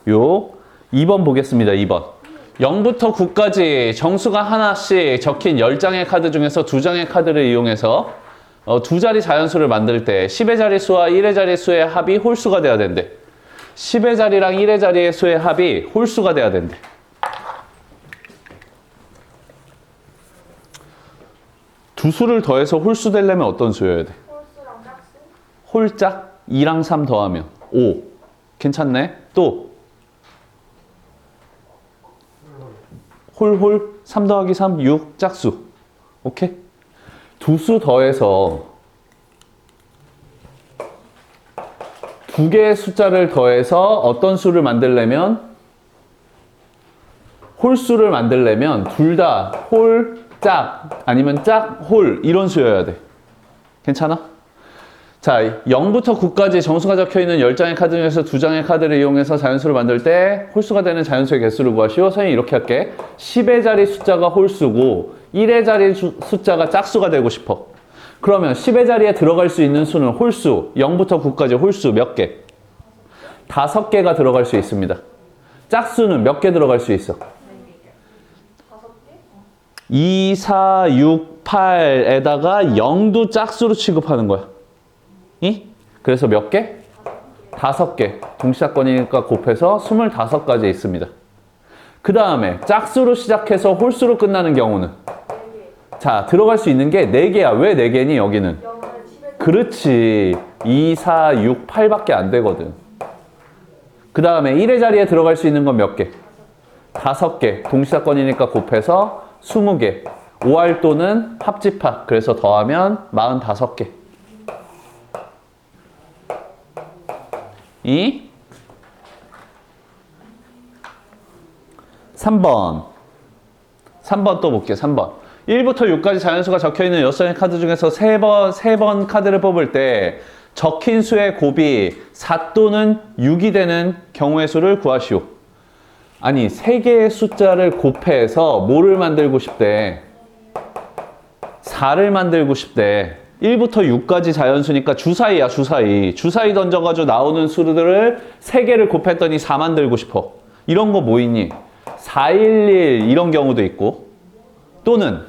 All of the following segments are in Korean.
요 2번 보겠습니다. 2번. 0부터 9까지 정수가 하나씩 적힌 10장의 카드 중에서 2장의 카드를 이용해서 두 자리 자연수를 만들 때 10의 자릿수와 1의 자릿수의 합이 홀수가 돼야 된대. 10의 자리랑 1의 자리의 수의 합이 홀수가 돼야 된대. 두 수를 더해서 홀수 되려면 어떤 수여야 돼? 홀수랑 짝수? 홀짝 2랑 3 더하면 5. 괜찮네. 또 홀홀 3 더하기 3 6 짝수. 오케이? 두 수 더해서 두 개의 숫자를 더해서 어떤 수를 만들려면 홀수를 만들려면 둘 다 홀, 짝 아니면 짝, 홀 이런 수여야 돼. 괜찮아? 자, 0부터 9까지 정수가 적혀있는 10장의 카드 중에서 2장의 카드를 이용해서 자연수를 만들 때 홀수가 되는 자연수의 개수를 구하시오. 선생님이 이렇게 할게. 10의 자리 숫자가 홀수고 1의 자리 숫자가 짝수가 되고 싶어. 그러면 10의 자리에 들어갈 수 있는 수는 홀수, 0부터 9까지 홀수 몇 개? 5개가 들어갈 수 있습니다. 짝수는 몇 개 들어갈 수 있어? 2, 4, 6, 8에다가 0도 짝수로 취급하는 거야. 이? 그래서 몇 개? 5개. 동시사건이니까 곱해서 25가지 있습니다. 그 다음에 짝수로 시작해서 홀수로 끝나는 경우는? 자, 들어갈 수 있는 게 4개야. 왜 4개니 여기는? 그렇지. 2, 4, 6, 8밖에 안 되거든. 그 다음에 1의 자리에 들어갈 수 있는 건 몇 개? 5개. 동시사건이니까 곱해서 20개. 5할도는 합집합. 그래서 더하면 45개. 3번. 3번 또 볼게요. 3번. 1부터 6까지 자연수가 적혀있는 6장의 카드 중에서 3번 카드를 뽑을 때 적힌 수의 곱이 4 또는 6이 되는 경우의 수를 구하시오. 아니, 3개의 숫자를 곱해서 뭐를 만들고 싶대? 4를 만들고 싶대. 1부터 6까지 자연수니까 주사위야, 주사위. 주사위 던져가지고 나오는 수들을 3개를 곱했더니 4 만들고 싶어. 이런 거 뭐 있니? 411 이런 경우도 있고 또는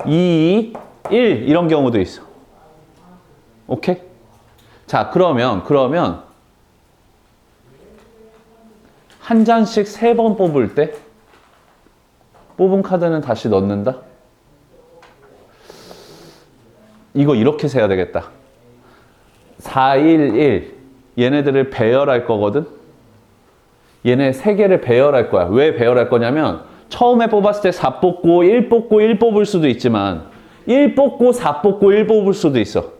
2, 1 이런 경우도 있어. 오케이? 자, 그러면 한 잔씩 3번 뽑을 때 뽑은 카드는 다시 넣는다? 이거 이렇게 세야 되겠다. 4, 1, 1 얘네들을 배열할 거거든? 얘네 3개를 배열할 거야. 왜 배열할 거냐면 처음에 뽑았을 때 4 뽑고 1 뽑고 1 뽑을 수도 있지만 1 뽑고 4 뽑고 1 뽑을 수도 있어.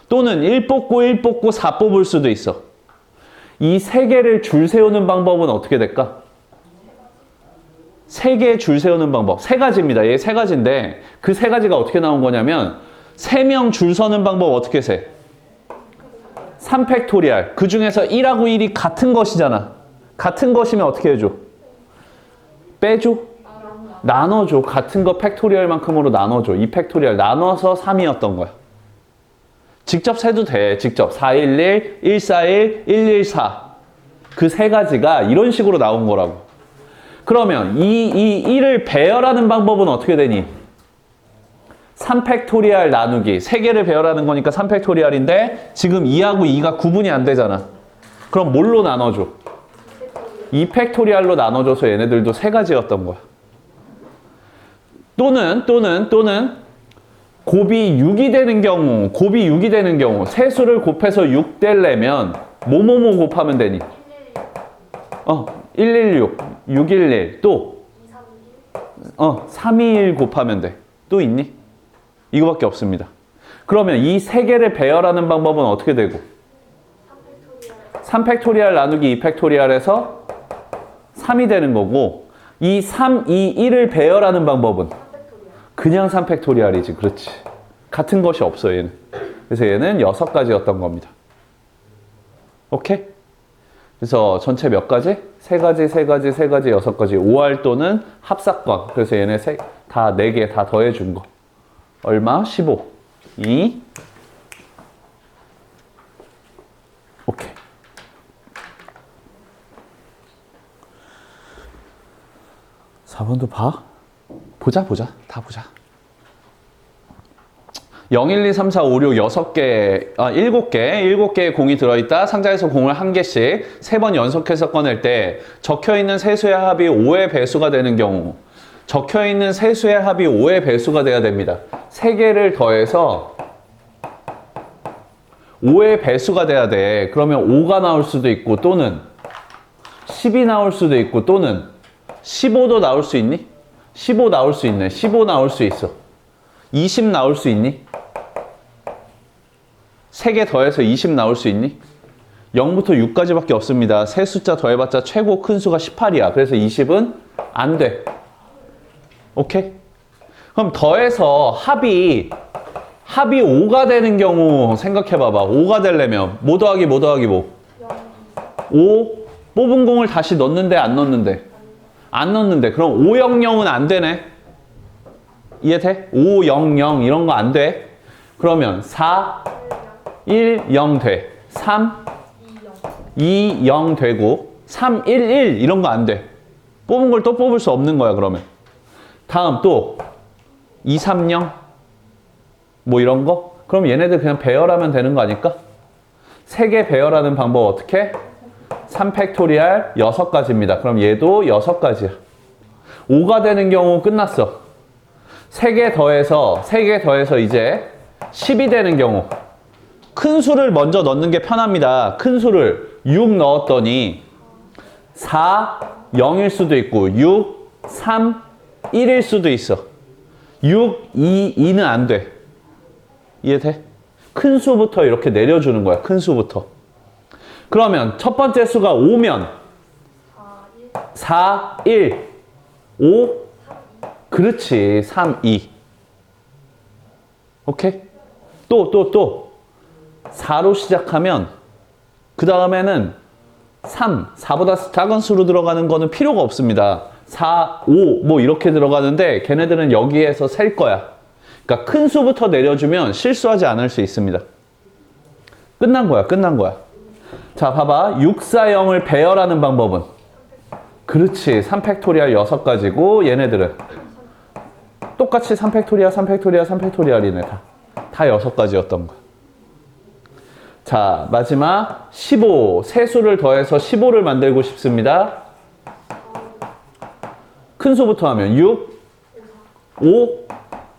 또는 1 뽑고 1 뽑고 4 뽑을 수도 있어. 이 3개를 줄 세우는 방법은 어떻게 될까? 3개 줄 세우는 방법. 3가지입니다. 얘 3가지인데 그 3가지가 어떻게 나온 거냐면 3명 줄 서는 방법 어떻게 세? 3팩토리알. 그 중에서 1하고 1이 같은 것이잖아. 같은 것이면 어떻게 해줘? 빼줘? 나눠줘. 같은 거 팩토리얼만큼으로 나눠줘. 2팩토리얼 나눠서 3이었던 거야. 직접 세도 돼. 직접 411, 141, 114. 그 3가지가 이런 식으로 나온 거라고. 그러면 이 1을 배열하는 방법은 어떻게 되니? 3팩토리얼 나누기. 3개를 배열하는 거니까 3팩토리얼인데 지금 2하고 2가 구분이 안 되잖아. 그럼 뭘로 나눠줘? 2팩토리얼로 나눠줘서 얘네들도 3가지였던 거야. 또는 곱이 6이 되는 경우 세 수를 곱해서 6 되려면 뭐뭐뭐 곱하면 되니? 116, 611 또 321 곱하면 돼. 또 있니? 이거밖에 없습니다. 그러면 이 3개를 배열하는 방법은 어떻게 되고? 3팩토리얼 나누기 2팩토리얼에서 3이 되는 거고 이 3, 2, 1을 배열하는 방법은 그냥 3팩토리얼이지. 그렇지. 같은 것이 없어 얘는. 그래서 얘는 6가지였던 겁니다. 오케이? 그래서 전체 몇 가지? 3가지, 3가지, 3가지, 6가지. 5할도는 합사건. 그래서 얘네 다 4개 다 더해준 거. 얼마? 15. 2. 오케이. 4번도 봐? 보자. 다 보자. 0, 1, 2, 3, 4, 5, 6, 6개, 7개의 공이 들어있다. 상자에서 공을 한 개씩 3번 연속해서 꺼낼 때 적혀있는 세수의 합이 5의 배수가 되는 경우, 적혀있는 세수의 합이 5의 배수가 돼야 됩니다. 3개를 더해서 5의 배수가 돼야 돼. 그러면 5가 나올 수도 있고, 또는 10이 나올 수도 있고, 또는 15도 나올 수 있니? 15 나올 수 있네. 15 나올 수 있어. 20 나올 수 있니? 3개 더해서 20 나올 수 있니? 0부터 6까지밖에 없습니다. 세 숫자 더해봤자 최고 큰 수가 18이야. 그래서 20은 안 돼. 오케이? 그럼 더해서 합이 5가 되는 경우 생각해봐봐. 5가 되려면 뭐 더하기 뭐? 5 뽑은 공을 다시 넣는데 안 넣는데? 안 넣는데. 그럼 500은 안 되네. 이해돼? 500 이런 거 안 돼. 그러면 4 1 0 돼. 3 2 0 되고 3 1 1 이런 거 안 돼. 뽑은 걸 또 뽑을 수 없는 거야. 그러면 다음 또 2 3 0 뭐 이런 거? 그럼 얘네들 그냥 배열하면 되는 거 아닐까? 3개 배열하는 방법 어떻게? 3팩토리알 6가지입니다. 그럼 얘도 6가지야. 5가 되는 경우 끝났어. 3개 더해서 이제 10이 되는 경우 큰 수를 먼저 넣는 게 편합니다. 큰 수를 6 넣었더니 4, 0일 수도 있고 6, 3, 1일 수도 있어. 6, 2, 2는 안 돼. 이해돼? 큰 수부터 이렇게 내려주는 거야. 큰 수부터. 그러면 첫 번째 수가 5면 4, 1, 5, 그렇지. 3, 2. 오케이? 또 4로 시작하면 그 다음에는 4보다 작은 수로 들어가는 거는 필요가 없습니다. 4, 5 뭐 이렇게 들어가는데 걔네들은 여기에서 셀 거야. 그러니까 큰 수부터 내려주면 실수하지 않을 수 있습니다. 끝난 거야. 자, 봐봐. 6, 4, 0을 배열하는 방법은 그렇지. 3팩토리알 6가지고 얘네들은 똑같이 3팩토리알이네. 다 6가지였던 거야. 자, 마지막 15. 세 수를 더해서 15를 만들고 싶습니다. 큰 수부터 하면 6, 5,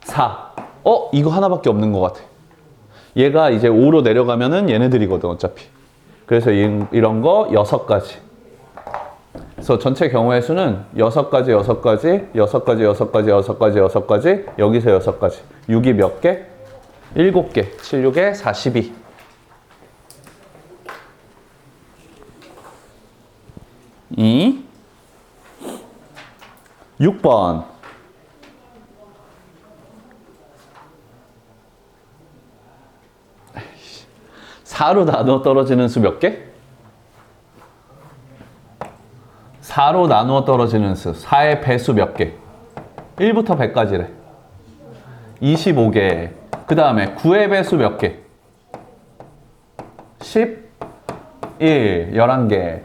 4. 이거 하나밖에 없는 것 같아. 얘가 이제 5로 내려가면은 얘네들이거든, 어차피. 그래서 이런 거 6가지. 그래서 전체 경우의 수는 6가지, 여기서 6가지. 6이 몇 개? 7개. 7, 6에 42. 6번. 4로 나누어 떨어지는 수 몇 개? 4로 나누어 떨어지는 수. 4의 배수 몇 개? 1부터 100까지래. 25개. 그 다음에 9의 배수 몇 개? 11, 11개.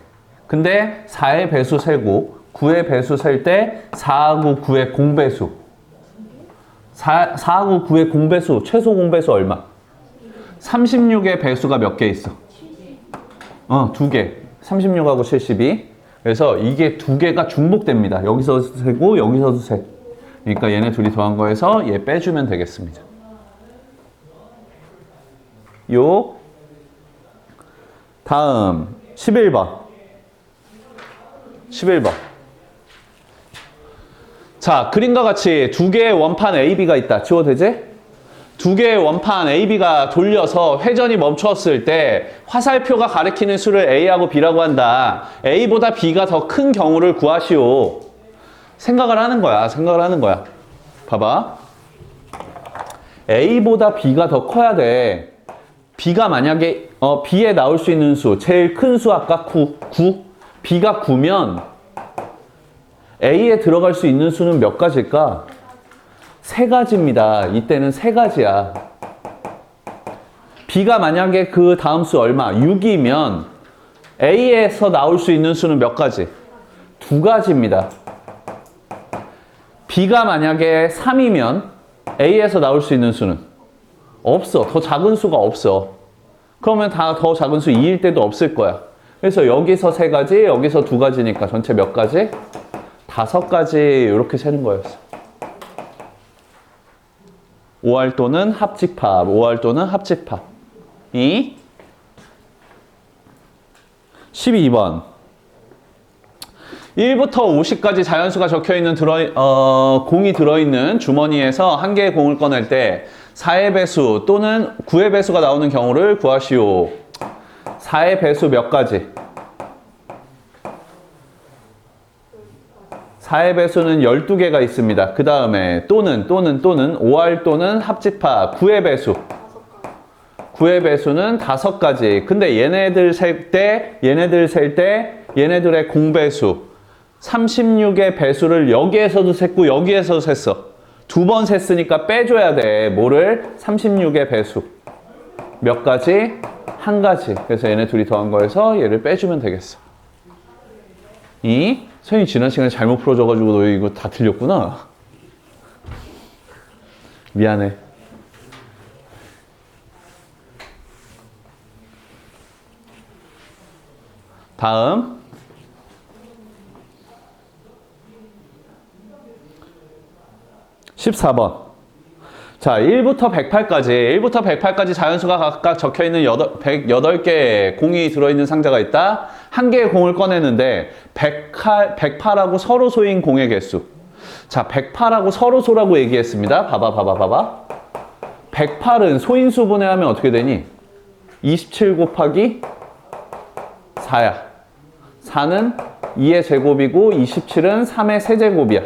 근데 4의 배수 세고 9의 배수 셀 때 4하고 9의 공배수. 4하고 9의 공배수, 최소 공배수 얼마? 36의 배수가 몇 개 있어? 2개. 36하고 72. 그래서 이게 2개가 중복됩니다. 여기서 세고 여기서도 세. 그러니까 얘네 둘이 더한 거에서 얘 빼주면 되겠습니다. 다음 11번. 자, 그림과 같이 2개의 원판 AB가 있다. 지워도 되지? 2개의 원판 AB가 돌려서 회전이 멈췄을 때 화살표가 가리키는 수를 A하고 B라고 한다. A보다 B가 더 큰 경우를 구하시오. 생각을 하는 거야. 봐봐. A보다 B가 더 커야 돼. B가 만약에 B에 나올 수 있는 수, 제일 큰 수 아까 9. B가 9면 A에 들어갈 수 있는 수는 몇 가지일까? 3가지입니다. 이때는 3가지야. B가 만약에 그 다음 수 얼마? 6이면 A에서 나올 수 있는 수는 몇 가지? 2가지입니다. B가 만약에 3이면 A에서 나올 수 있는 수는? 없어. 더 작은 수가 없어. 그러면 다 더 작은 수 2일 때도 없을 거야. 그래서 여기서 3가지, 여기서 2가지니까 전체 몇 가지? 5가지 이렇게 세는 거였어. 오할도는 합집합, 오할도는 합집합. 12번. 1부터 50까지 자연수가 적혀있는 공이 들어있는 주머니에서 한 개의 공을 꺼낼 때 4의 배수 또는 9의 배수가 나오는 경우를 구하시오. 4의 배수 몇 가지? 4의 배수는 12개가 있습니다. 그 다음에 또는 5할 또는 합집합 9의 배수. 9의 배수는 5가지. 근데 얘네들 셀 때 얘네들의 공배수 36의 배수를 여기에서도 셌고 여기에서도 셌어. 2번 셌으니까 빼줘야 돼. 뭐를? 36의 배수. 몇 가지? 1가지. 그래서 얘네 둘이 더한 거에서 얘를 빼주면 되겠어. 선생님이 지난 시간에 잘못 풀어줘가지고 너 이거 다 틀렸구나. 미안해. 다음 14번. 자, 1부터 108까지 자연수가 각각 적혀있는 108개의 공이 들어있는 상자가 있다. 한 개의 공을 꺼내는데 108하고 서로 소인 공의 개수. 자, 108하고 서로 소라고 얘기했습니다. 봐봐. 108은 소인수 분해하면 어떻게 되니? 27 곱하기 4야. 4는 2의 제곱이고 27은 3의 세제곱이야.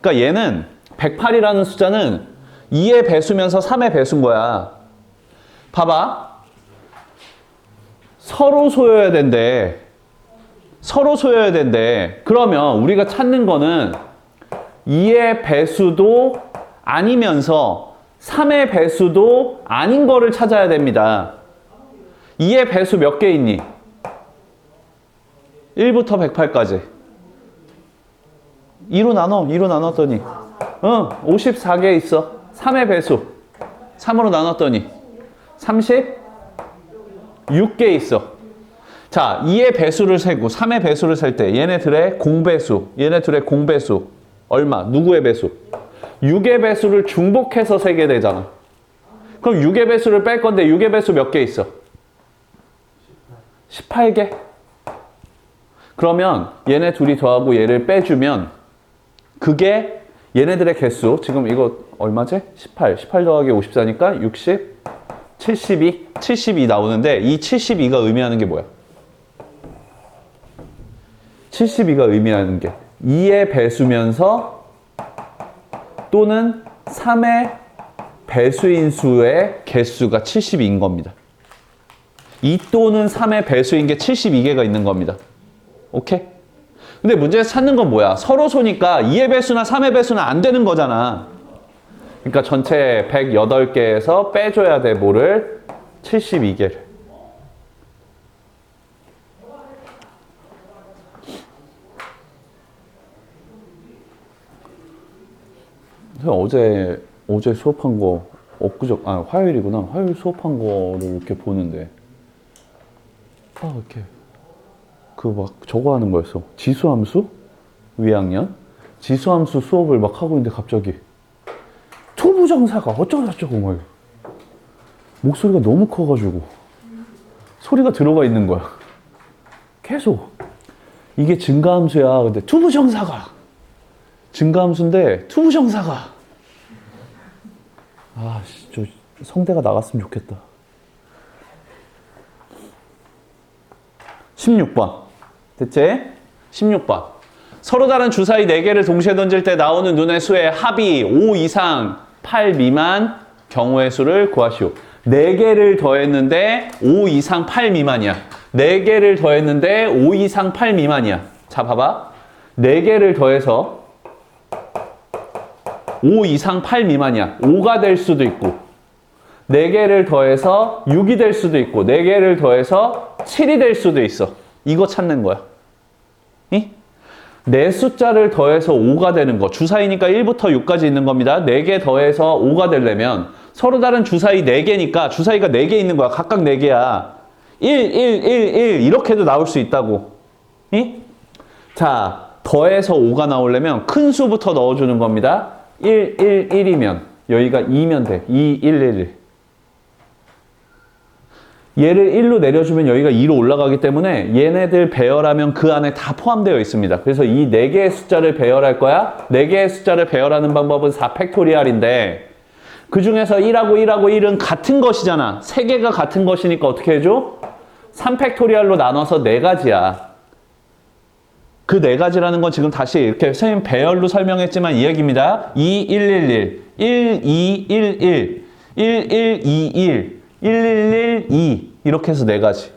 그러니까 얘는 108이라는 숫자는 2의 배수면서 3의 배수인 거야. 봐봐. 서로 소여야 된대. 그러면 우리가 찾는 거는 2의 배수도 아니면서 3의 배수도 아닌 거를 찾아야 됩니다. 2의 배수 몇 개 있니? 1부터 108까지. 2로 나눴더니 54개 있어. 3의 배수 3으로 나눴더니 36개 있어. 자, 2의 배수를 세고 3의 배수를 셀 때 얘네들의 공배수 얼마? 누구의 배수? 6의 배수를 중복해서 세게 되잖아. 그럼 6의 배수를 뺄 건데 6의 배수 몇 개 있어? 18개. 그러면 얘네 둘이 더하고 얘를 빼주면 그게 얘네들의 개수, 지금 이거 얼마지? 18 더하기 54니까 60, 72 나오는데 이 72가 의미하는 게 뭐야? 72가 의미하는 게 2의 배수면서 또는 3의 배수인 수의 개수가 72인 겁니다. 2 또는 3의 배수인 게 72개가 있는 겁니다. 오케이? 근데 문제에서 찾는 건 뭐야? 서로 소니까 2의 배수나 3의 배수는 안 되는 거잖아. 그러니까 전체 108개에서 빼줘야 돼. 뭐를? 72개를. 어제 수업한 거 화요일이구나. 화요일 수업한 거를 이렇게 보는데 이렇게 저거 하는 거였어. 지수함수? 위학년? 지수함수 수업을 막 하고 있는데 갑자기 투부정사가 어쩌고저쩌고 막 목소리가 너무 커가지고 소리가 들어가 있는 거야. 계속 이게 증가함수야. 근데 투부정사가 증가함수인데 투부정사가 저 성대가 나갔으면 좋겠다. 16번. 됐지? 16번. 서로 다른 주사위 4개를 동시에 던질 때 나오는 눈의 수의 합이 5 이상 8 미만 경우의 수를 구하시오. 4개를 더했는데 5 이상 8 미만이야. 4개를 더했는데 5 이상 8 미만이야. 자, 봐봐. 4개를 더해서 5 이상 8 미만이야. 5가 될 수도 있고 4개를 더해서 6이 될 수도 있고 4개를 더해서 7이 될 수도 있어. 이거 찾는 거야. 네 숫자를 더해서 5가 되는 거. 주사위니까 1부터 6까지 있는 겁니다. 4개 더해서 5가 되려면 서로 다른 주사위 4개니까 주사위가 4개 있는 거야. 각각 4개야. 1 이렇게도 나올 수 있다고. 이? 자, 더해서 5가 나오려면 큰 수부터 넣어주는 겁니다. 1이면 여기가 2면 돼. 1. 얘를 1로 내려주면 여기가 2로 올라가기 때문에 얘네들 배열하면 그 안에 다 포함되어 있습니다. 그래서 이 4개의 숫자를 배열할 거야. 4개의 숫자를 배열하는 방법은 4팩토리얼인데 그 중에서 1하고 1은 같은 것이잖아. 3개가 같은 것이니까 어떻게 해줘? 3팩토리얼로 나눠서 4가지야. 그 4가지라는 건 지금 다시 이렇게 선생님 배열로 설명했지만 이 얘기입니다. 2111, 1211, 1121, 1112 이렇게 해서 4가지.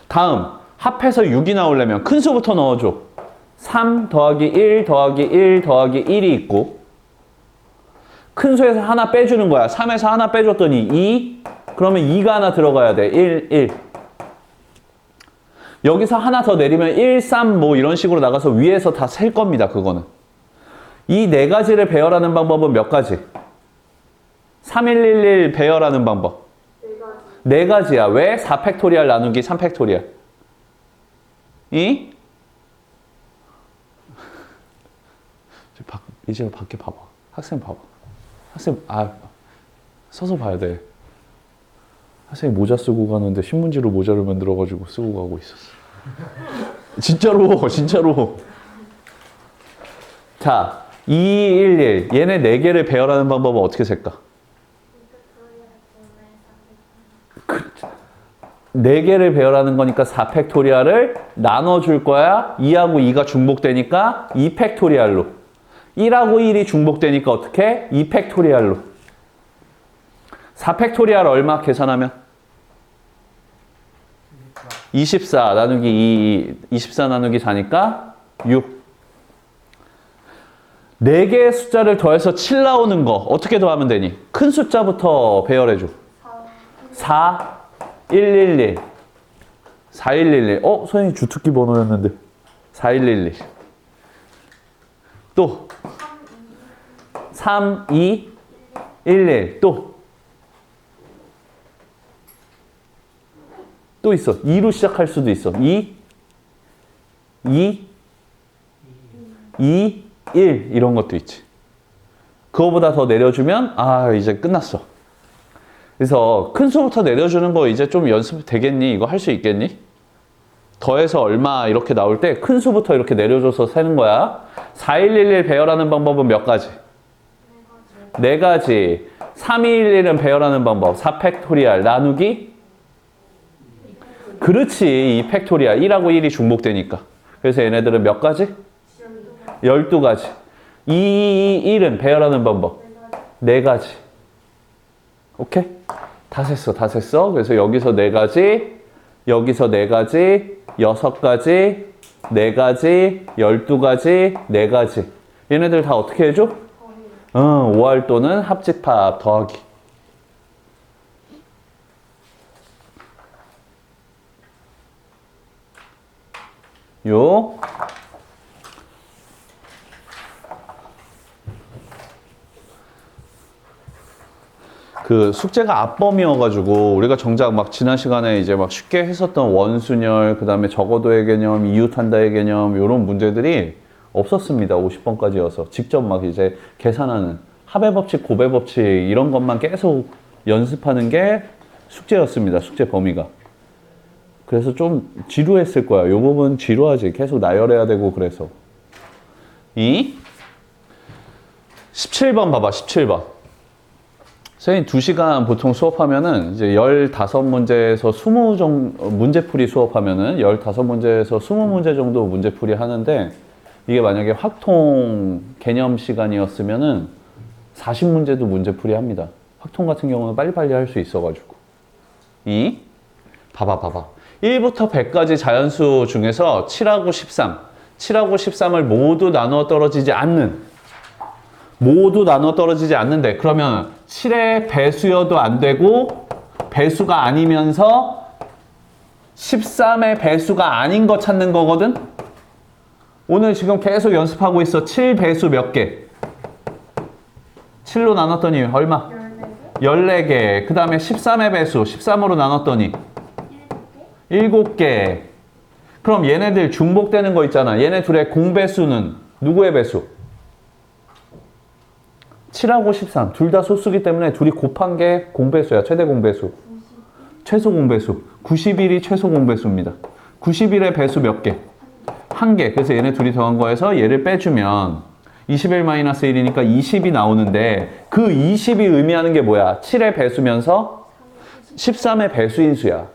다음 합해서 6이 나오려면 큰 수부터 넣어줘. 3 더하기 1 더하기 1 더하기 1이 있고 큰 수에서 하나 빼주는 거야. 3에서 하나 빼줬더니 2 그러면 2가 하나 들어가야 돼. 1 여기서 하나 더 내리면 1, 3 뭐 이런 식으로 나가서 위에서 다 셀 겁니다. 그거는. 이 4가지를 배열하는 방법은 몇 가지? 3111 배열하는 방법. 4가지야. 왜? 4팩토리얼 나누기 3팩토리얼. 이제 밖에 봐봐. 학생 봐봐. 학생, 서서 봐야 돼. 학생이 모자 쓰고 가는데 신문지로 모자를 만들어가지고 쓰고 가고 있었어. 진짜로. 자, 211. 얘네 4개를 배열하는 방법은 어떻게 셀까? 4개를 배열하는 거니까 4팩토리얼을 나눠줄 거야. 2하고 2가 중복되니까 2팩토리얼로. 1하고 1이 중복되니까 어떻게? 2팩토리얼로. 4팩토리얼 얼마 계산하면? 24 나누기 24 나누기 4니까 6. 4개의 숫자를 더해서 7 나오는 거 어떻게 더하면 되니? 큰 숫자부터 배열해줘. 4, 111, 4111. 선생님 주특기 번호였는데. 4111. 또 3, 2, 11. 또 있어. 2로 시작할 수도 있어. 2, 1 이런 것도 있지. 그거보다 더 내려주면 이제 끝났어. 그래서 큰 수부터 내려주는 거 이제 좀 연습 되겠니? 이거 할 수 있겠니? 더해서 얼마 이렇게 나올 때 큰 수부터 이렇게 내려줘서 세는 거야. 4111 배열하는 방법은 몇 가지? 4가지. 3211은 배열하는 방법. 4팩토리얼 나누기? 그렇지. 2팩토리얼. 1하고 1이 중복되니까. 그래서 얘네들은 몇 가지? 12가지. 1은 배열하는 방법. 4가지. 오케이? 다 셌어. 그래서 여기서 4가지, 여기서 4가지, 6가지, 4가지, 12가지, 4가지. 얘네들 다 어떻게 해줘? 5할 또는 합집합 더하기. 그 숙제가 앞범위여가지고 우리가 정작 막 지난 시간에 이제 막 쉽게 했었던 원순열, 그 다음에 적어도의 개념, 이웃한다의 개념 이런 문제들이 없었습니다. 50번까지여서 직접 막 이제 계산하는 합의 법칙, 고배 법칙 이런 것만 계속 연습하는 게 숙제였습니다. 숙제 범위가. 그래서 좀 지루했을 거야. 요 부분 지루하지. 계속 나열해야 되고 그래서. 17번 봐봐. 17번. 선생님 2시간 보통 수업하면은 이제 15문제에서 20 문제풀이 수업하면은 15문제에서 20문제 정도 문제풀이 하는데 이게 만약에 확통 개념 시간이었으면은 40문제도 문제풀이 합니다. 확통 같은 경우는 빨리빨리 할 수 있어가지고. 봐봐. 1부터 100까지 자연수 중에서 7하고 13, 7하고 13을 모두 나누어 떨어지지 않는 데 그러면 7의 배수여도 안 되고 배수가 아니면서 13의 배수가 아닌 거 찾는 거거든? 오늘 지금 계속 연습하고 있어. 7배수 몇 개? 7로 나눴더니 얼마? 14개. 그 다음에 13의 배수. 13으로 나눴더니 7개. 그럼 얘네들 중복되는 거 있잖아. 얘네 둘의 공배수는 누구의 배수? 7하고 13. 둘 다 소수기 때문에 둘이 곱한 게 공배수야. 최대 공배수. 최소 공배수. 91이 최소 공배수입니다. 91의 배수 몇 개? 1개. 그래서 얘네 둘이 더한 거에서 얘를 빼주면 21-1이니까 20이 나오는데 그 20이 의미하는 게 뭐야? 7의 배수면서 13의 배수인 수야.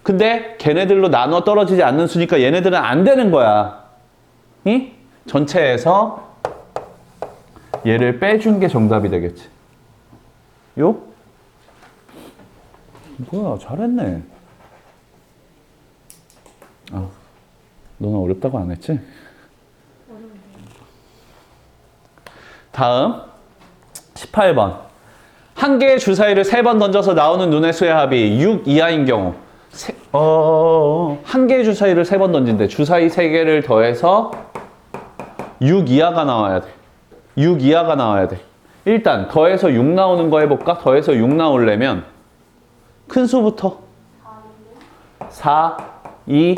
근데 걔네들로 나눠 떨어지지 않는 수니까 얘네들은 안 되는 거야. 이? 전체에서 얘를 빼준 게 정답이 되겠지. 요? 뭐야, 잘했네. 아, 너는 어렵다고 안 했지? 다음 18번. 한 개의 주사위를 3번 던져서 나오는 눈의 수의 합이 6 이하인 경우. 한 개의 주사위를 3번 던진대. 주사위 3개를 더해서 6 이하가 나와야 돼. 6 이하가 나와야 돼. 일단 더해서 6 나오는 거 해볼까? 더해서 6 나오려면 큰 수부터 4, 2,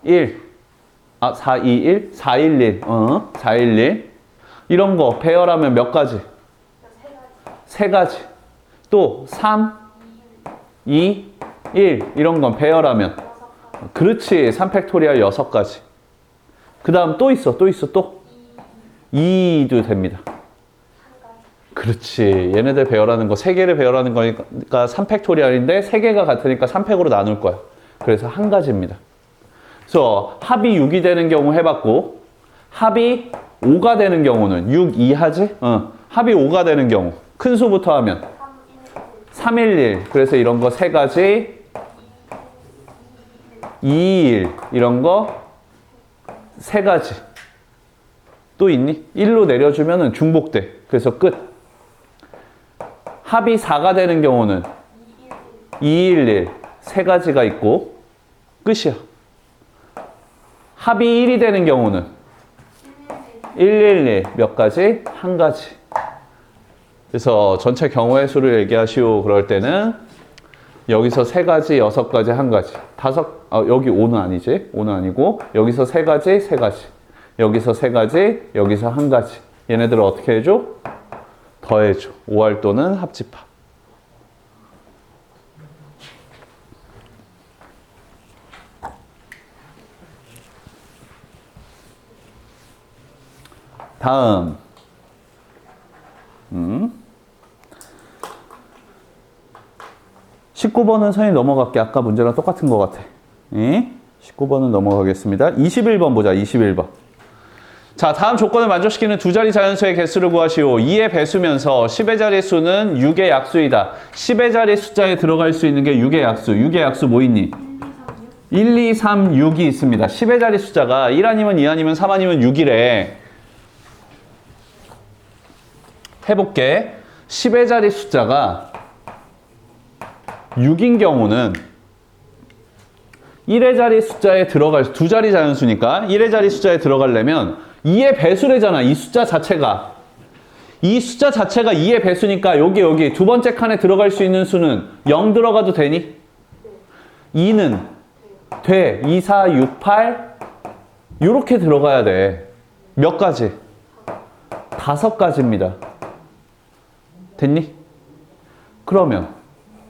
1. 4, 2, 1? 4, 1, 1. 4, 1, 1. 이런 거 배열하면 몇 가지? 3가지. 또 3, 2, 1. 이런 건 배열하면 그렇지. 3팩토리얼 6가지. 그 다음 또 있어. 또 2도 됩니다. 그렇지. 얘네들 배열하는 거 3개를 배열하는 거니까 3팩토리얼인데 3개가 같으니까 3팩으로 나눌 거야. 그래서 1가지입니다. 그래서 합이 6이 되는 경우 해봤고 합이 5가 되는 경우는 6 이하지? 합이 5가 되는 경우 큰 수부터 하면 311. 그래서 이런 거 3가지 221. 이런 거 3가지. 또 있니? 1로 내려주면 중복돼. 그래서 끝. 합이 4가 되는 경우는 211. 3가지가 있고 끝이야. 합이 1이 되는 경우는 111. 몇 가지? 1가지. 그래서 전체 경우의 수를 얘기하시오. 그럴 때는 여기서 3가지, 6가지, 1가지. 여기 5는 아니지. 5는 아니고 여기서 3가지, 3가지. 여기서 3가지, 여기서 1가지. 얘네들을 어떻게 해줘? 더해줘. 5할 또는 합집합. 다음 19번은 선생님 넘어갈게. 아까 문제랑 똑같은 것 같아. 19번은 넘어가겠습니다. 21번 보자. 21번. 자, 다음 조건을 만족시키는 두 자리 자연수의 개수를 구하시오. 2의 배수면서 10의 자리 수는 6의 약수이다. 10의 자리 숫자에 들어갈 수 있는 게 6의 약수. 6의 약수 뭐 있니? 1, 2, 3, 6이 있습니다. 10의 자리 숫자가 1 아니면 2 아니면 3 아니면 6이래. 해볼게. 10의 자리 숫자가 6인 경우는 1의 자리 숫자에 들어갈, 두 자리 자연수니까 1의 자리 숫자에 들어가려면 2의 배수래잖아. 이 숫자 자체가. 이 숫자 자체가 2의 배수니까 여기 두 번째 칸에 들어갈 수 있는 수는 0 들어가도 되니? 2는 돼. 2, 4, 6, 8 요렇게 들어가야 돼. 몇 가지? 5가지입니다. 됐니? 그러면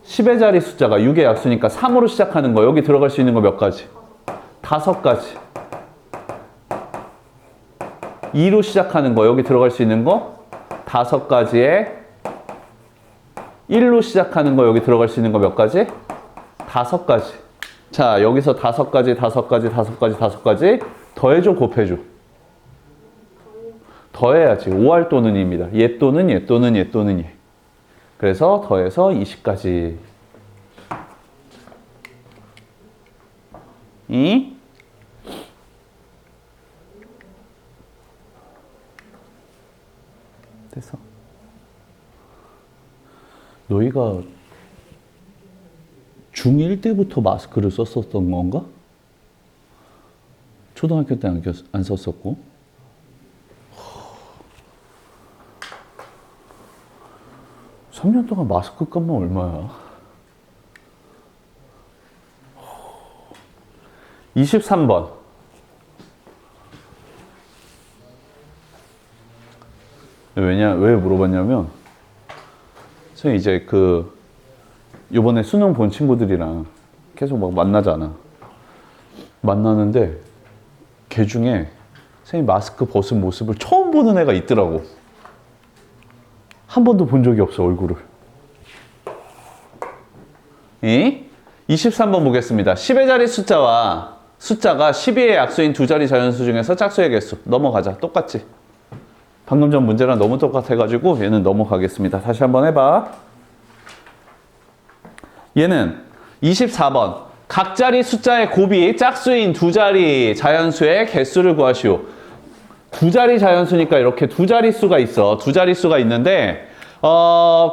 10의 자리 숫자가 6의 약수니까 3으로 시작하는 거 여기 들어갈 수 있는 거 몇 가지? 5가지. 2로 시작하는 거 여기 들어갈 수 있는 거 5가지에 1로 시작하는 거 여기 들어갈 수 있는 거 몇 가지? 5가지. 자, 여기서 5가지, 5가지, 5가지, 5가지 더해줘, 곱해줘? 더해야지. 5할 또는 2입니다. 얘 또는 얘 또는 얘 또는 얘. 그래서 더해서 20까지. 됐어. 너희가 중1 때부터 마스크를 썼었던 건가? 초등학교 때 안 썼었고. 3년 동안 마스크 값만 얼마야? 23번. 왜 물어봤냐면, 선생님 이제 요번에 수능 본 친구들이랑 계속 막 만나잖아. 만나는데, 걔 중에 선생님 마스크 벗은 모습을 처음 보는 애가 있더라고. 한 번도 본 적이 없어, 얼굴을. 23번 보겠습니다. 10의 자리 숫자가 12의 약수인 두 자리 자연수 중에서 짝수의 개수. 넘어가자. 똑같지? 방금 전 문제랑 너무 똑같아가지고 얘는 넘어가겠습니다. 다시 한번 해봐. 얘는 24번. 각 자리 숫자의 곱이 짝수인 두 자리 자연수의 개수를 구하시오. 두 자리 자연수니까 이렇게 두 자릿수가 있어. 두 자릿수가 있는데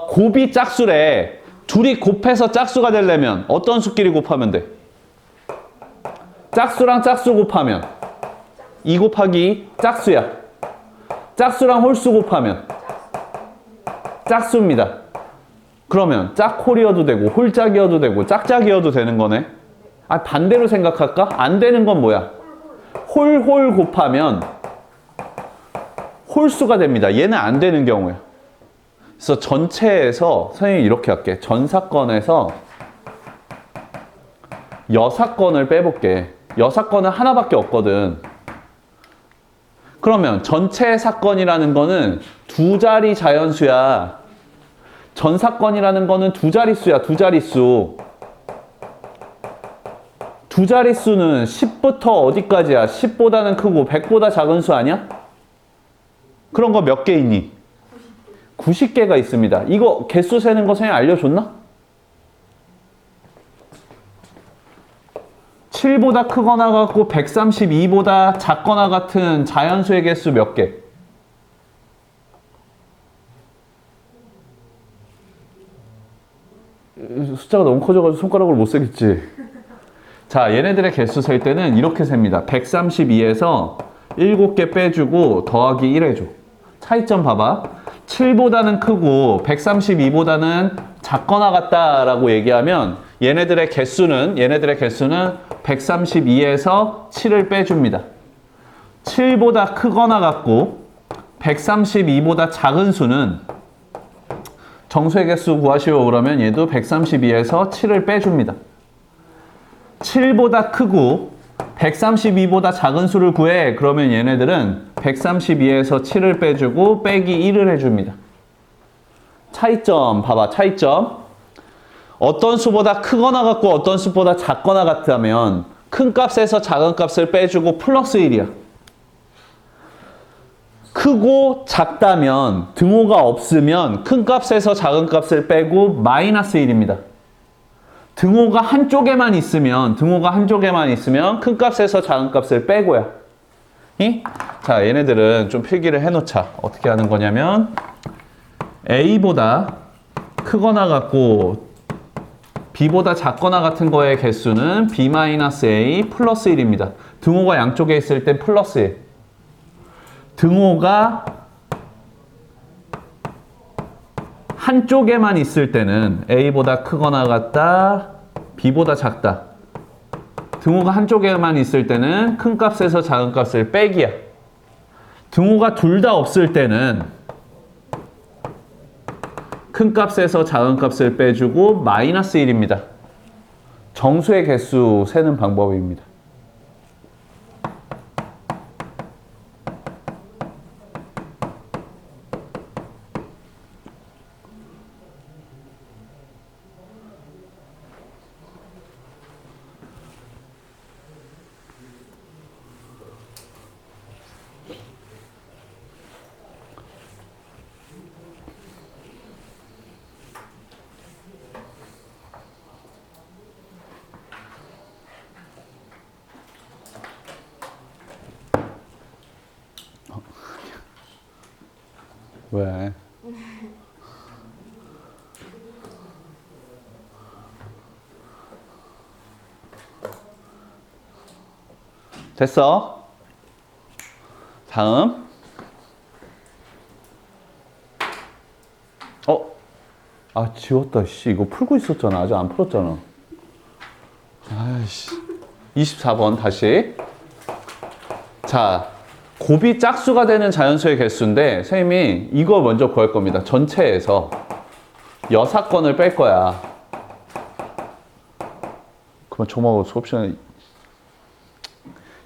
곱이 짝수래. 둘이 곱해서 짝수가 되려면 어떤 수끼리 곱하면 돼? 짝수랑 짝수 곱하면 2 곱하기 짝수야. 짝수랑 홀수 곱하면 짝수입니다. 그러면 짝홀이어도 되고 홀짝이어도 되고 짝짝이어도 되는 거네. 반대로 생각할까? 안 되는 건 뭐야? 홀 곱하면 홀수가 됩니다. 얘는 안 되는 경우야. 그래서 전체에서 선생님이 이렇게 할게. 전사건에서 여사건을 빼볼게. 여사건은 하나밖에 없거든. 그러면 전체 사건이라는 거는 두 자리 자연수야. 전사건이라는 거는 두 자릿수야. 두 자릿수. 두 자릿수는 10부터 어디까지야? 10보다는 크고 100보다 작은 수 아니야? 그런 거 몇 개 있니? 90개가 있습니다. 이거 개수 세는 거 선생님 알려줬나? 7보다 크거나 같고 132보다 작거나 같은 자연수의 개수 몇 개? 숫자가 너무 커져가지고 손가락으로 못 세겠지. 자, 얘네들의 개수 셀 때는 이렇게 셉니다. 132에서 7개 빼주고 더하기 1 해줘. 차이점 봐봐. 7보다는 크고 132보다는 작거나 같다라고 얘기하면 얘네들의 개수는 132에서 7을 빼줍니다. 7보다 크거나 같고 132보다 작은 수는 정수의 개수 구하시오 그러면 얘도 132에서 7을 빼줍니다. 7보다 크고 132보다 작은 수를 구해. 그러면 얘네들은 132에서 7을 빼주고 빼기 1을 해줍니다. 차이점 봐봐. 차이점. 어떤 수보다 크거나 같고 어떤 수보다 작거나 같다면 큰 값에서 작은 값을 빼주고 플러스 1이야. 크고 작다면 등호가 없으면 큰 값에서 작은 값을 빼고 마이너스 1입니다. 등호가 한쪽에만 있으면 큰 값에서 작은 값을 빼고야. 자, 얘네들은 좀 필기를 해놓자. 어떻게 하는 거냐면 A보다 크거나 같고 B보다 작거나 같은 거의 개수는 B-A 플러스 1입니다. 등호가 양쪽에 있을 땐 플러스 1. 등호가 한쪽에만 있을 때는 A보다 크거나 같다, B보다 작다. 등호가 한쪽에만 있을 때는 큰 값에서 작은 값을 빼기야. 등호가 둘 다 없을 때는 큰 값에서 작은 값을 빼주고 마이너스 1입니다. 정수의 개수 세는 방법입니다. 왜? 됐어? 다음. 지웠다. 씨, 이거 풀고 있었잖아. 아직 안 풀었잖아. 아이씨. 24번 다시. 자, 곱이 짝수가 되는 자연수의 개수인데 선생님이 이거 먼저 구할 겁니다. 전체에서 여사건을 뺄 거야. 그만 좀하고 수업 시간에.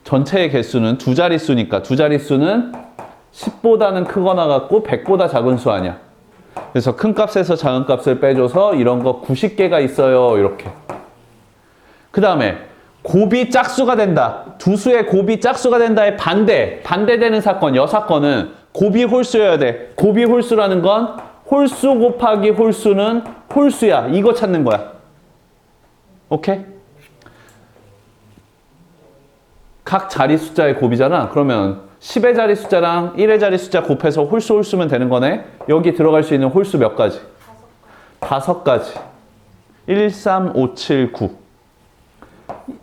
전체의 개수는 두 자릿수니까 두 자릿수는 10보다는 크거나 같고 100보다 작은 수 아니야. 그래서 큰 값에서 작은 값을 빼줘서 이런 거 90개가 있어요. 이렇게. 그 다음에 곱이 짝수가 된다. 두 수의 곱이 짝수가 된다의 반대되는 사건, 여사건은 곱이 홀수여야 돼. 곱이 홀수라는 건 홀수 곱하기 홀수는 홀수야. 이거 찾는 거야. 오케이? 각 자리 숫자의 곱이잖아. 그러면 10의 자리 숫자랑 1의 자리 숫자 곱해서 홀수면 되는 거네. 여기 들어갈 수 있는 홀수 몇 가지? 5가지. 1, 3, 5, 7, 9.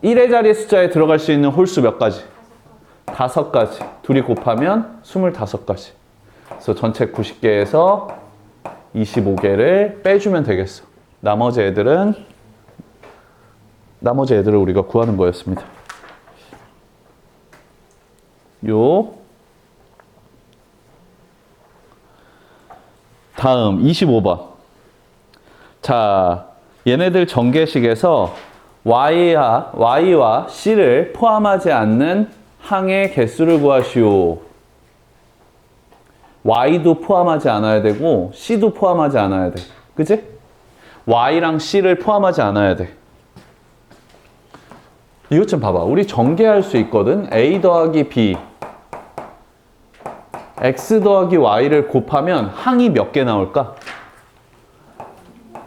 1의 자리 숫자에 들어갈 수 있는 홀수 몇 가지? 5가지. 둘이 곱하면 25가지. 그래서 전체 90개에서 25개를 빼주면 되겠어. 나머지 애들을 우리가 구하는 거였습니다. 다음 25번. 자, 얘네들 전개식에서 y와 c를 포함하지 않는 항의 개수를 구하시오. y도 포함하지 않아야 되고 c도 포함하지 않아야 돼. 그치? y랑 c를 포함하지 않아야 돼. 이것 좀 봐봐. 우리 전개할 수 있거든. a 더하기 b x 더하기 y를 곱하면 항이 몇 개 나올까?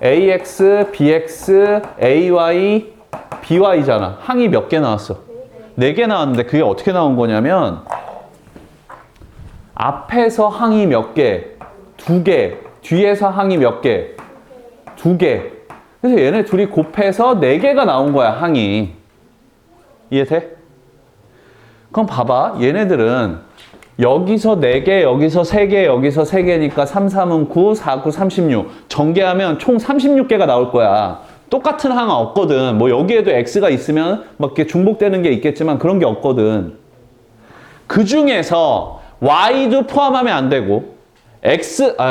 ax, bx, ay, by잖아. 항이 몇 개 나왔어? 4개 나왔는데 그게 어떻게 나온 거냐면 앞에서 항이 몇 개? 2개. 뒤에서 항이 몇 개? 2개. 그래서 얘네 둘이 곱해서 4개가 나온 거야, 항이. 이해돼? 그럼 봐봐. 얘네들은 여기서 4개, 여기서 3개, 여기서 3개니까 3, 3은 9, 4, 9, 36. 전개하면 총 36개가 나올 거야. 똑같은 항 없거든. 뭐 여기에도 x가 있으면 막 이렇게 중복되는 게 있겠지만 그런 게 없거든. 그 중에서 y도 포함하면 안 되고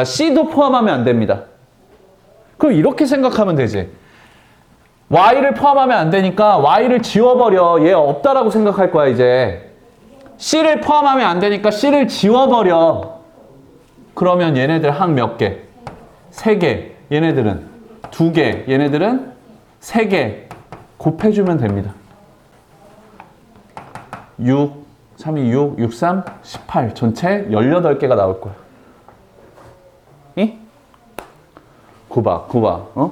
c도 포함하면 안 됩니다. 그럼 이렇게 생각하면 되지. y를 포함하면 안 되니까 y를 지워버려. 얘 없다라고 생각할 거야, 이제. c를 포함하면 안 되니까 c를 지워버려. 그러면 얘네들 항 몇 개? 3개. 얘네들은 2개. 얘네들은 3개. 곱해주면 됩니다. 6, 3이 6, 6, 3, 18. 전체 18개가 나올 거야. 이? 구박.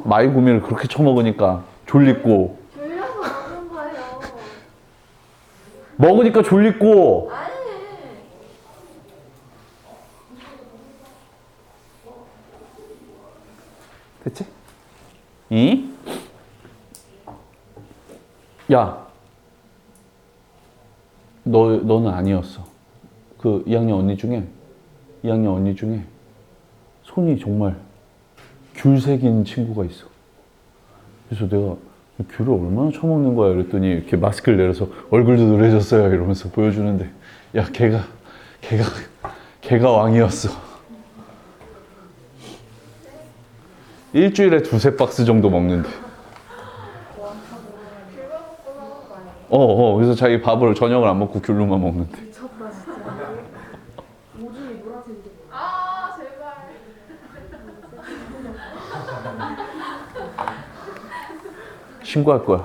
마이구미를 그렇게 처먹으니까 졸립고. 졸려서 먹는 거예요. 먹으니까 졸립고. 아니. 됐지? 이? 야. 너는 아니었어. 그 2학년 언니 중에 손이 정말 귤 새긴 친구가 있어. 그래서 내가 귤을 얼마나 처먹는 거야 그랬더니 이렇게 마스크를 내려서 얼굴도 노래졌어요 이러면서 보여주는데, 야, 걔가 왕이었어. 일주일에 2-3박스 정도 먹는데. 그래서 자기 밥을 저녁을 안 먹고 귤로만 먹는데. 미쳤다 진짜. 오줌이 노란색인데. 아 제발. 신고할 거야.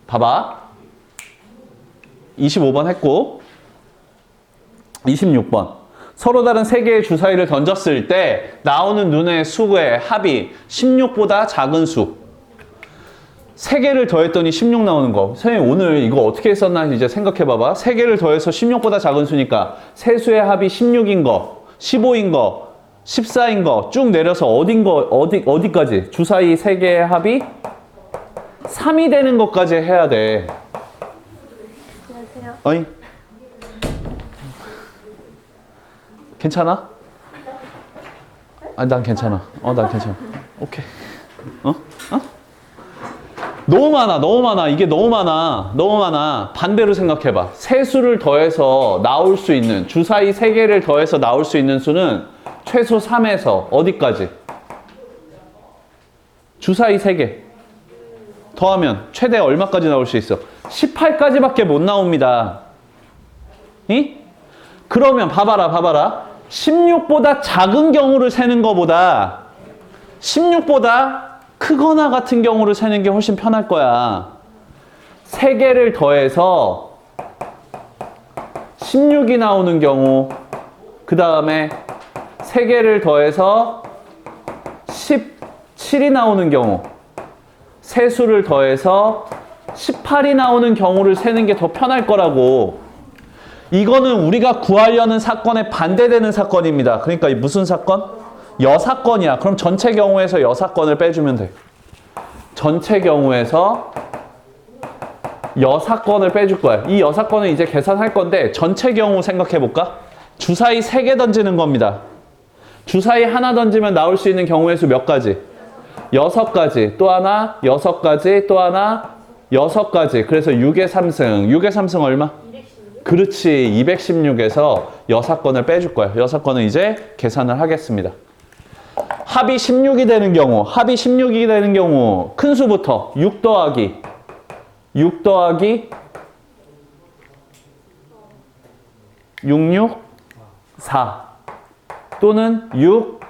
봐봐. 25번 했고 26번. 서로 다른 3개의 주사위를 던졌을 때 나오는 눈의 수의 합이 16보다 작은 수. 3개를 더했더니 16 나오는 거. 선생님 오늘 이거 어떻게 했었나 이제 생각해 봐봐. 3개를 더해서 16보다 작은 수니까 세 수의 합이 16인 거, 15인 거, 14인 거 쭉 내려서 어디까지? 주사위 3개의 합이 3이 되는 것까지 해야 돼. 안녕하세요. 어이? 괜찮아? 난 괜찮아. 난 괜찮아. 오케이. 어? 너무 많아. 이게 너무 많아. 반대로 생각해봐. 세 수를 더해서 나올 수 있는, 주사위 3개를 더해서 나올 수 있는 수는 최소 3에서 어디까지? 주사위 3개. 더하면 최대 얼마까지 나올 수 있어? 18까지밖에 못 나옵니다. 그러면 봐봐라. 16보다 작은 경우를 세는 것보다 16보다 크거나 같은 경우를 세는 게 훨씬 편할 거야. 3개를 더해서 16이 나오는 경우, 그 다음에 3개를 더해서 17이 나오는 경우, 세 수를 더해서 18이 나오는 경우를 세는 게 더 편할 거라고. 이거는 우리가 구하려는 사건에 반대되는 사건입니다. 그러니까 이 무슨 사건? 여사건이야. 그럼 전체 경우에서 여사건을 빼주면 돼. 전체 경우에서 여사건을 빼줄 거야. 이 여사건은 이제 계산할 건데 전체 경우 생각해 볼까? 주사위 3개 던지는 겁니다. 주사위 하나 던지면 나올 수 있는 경우의 수 몇 가지? 6가지. 또 하나, 6가지. 또 하나, 6가지. 그래서 6의 3승. 6의 3승 얼마? 216? 그렇지. 216에서 여사건을 빼줄 거야. 여사건은 이제 계산을 하겠습니다. 합이 16이 되는 경우 큰 수부터 6 더하기 664 또는 6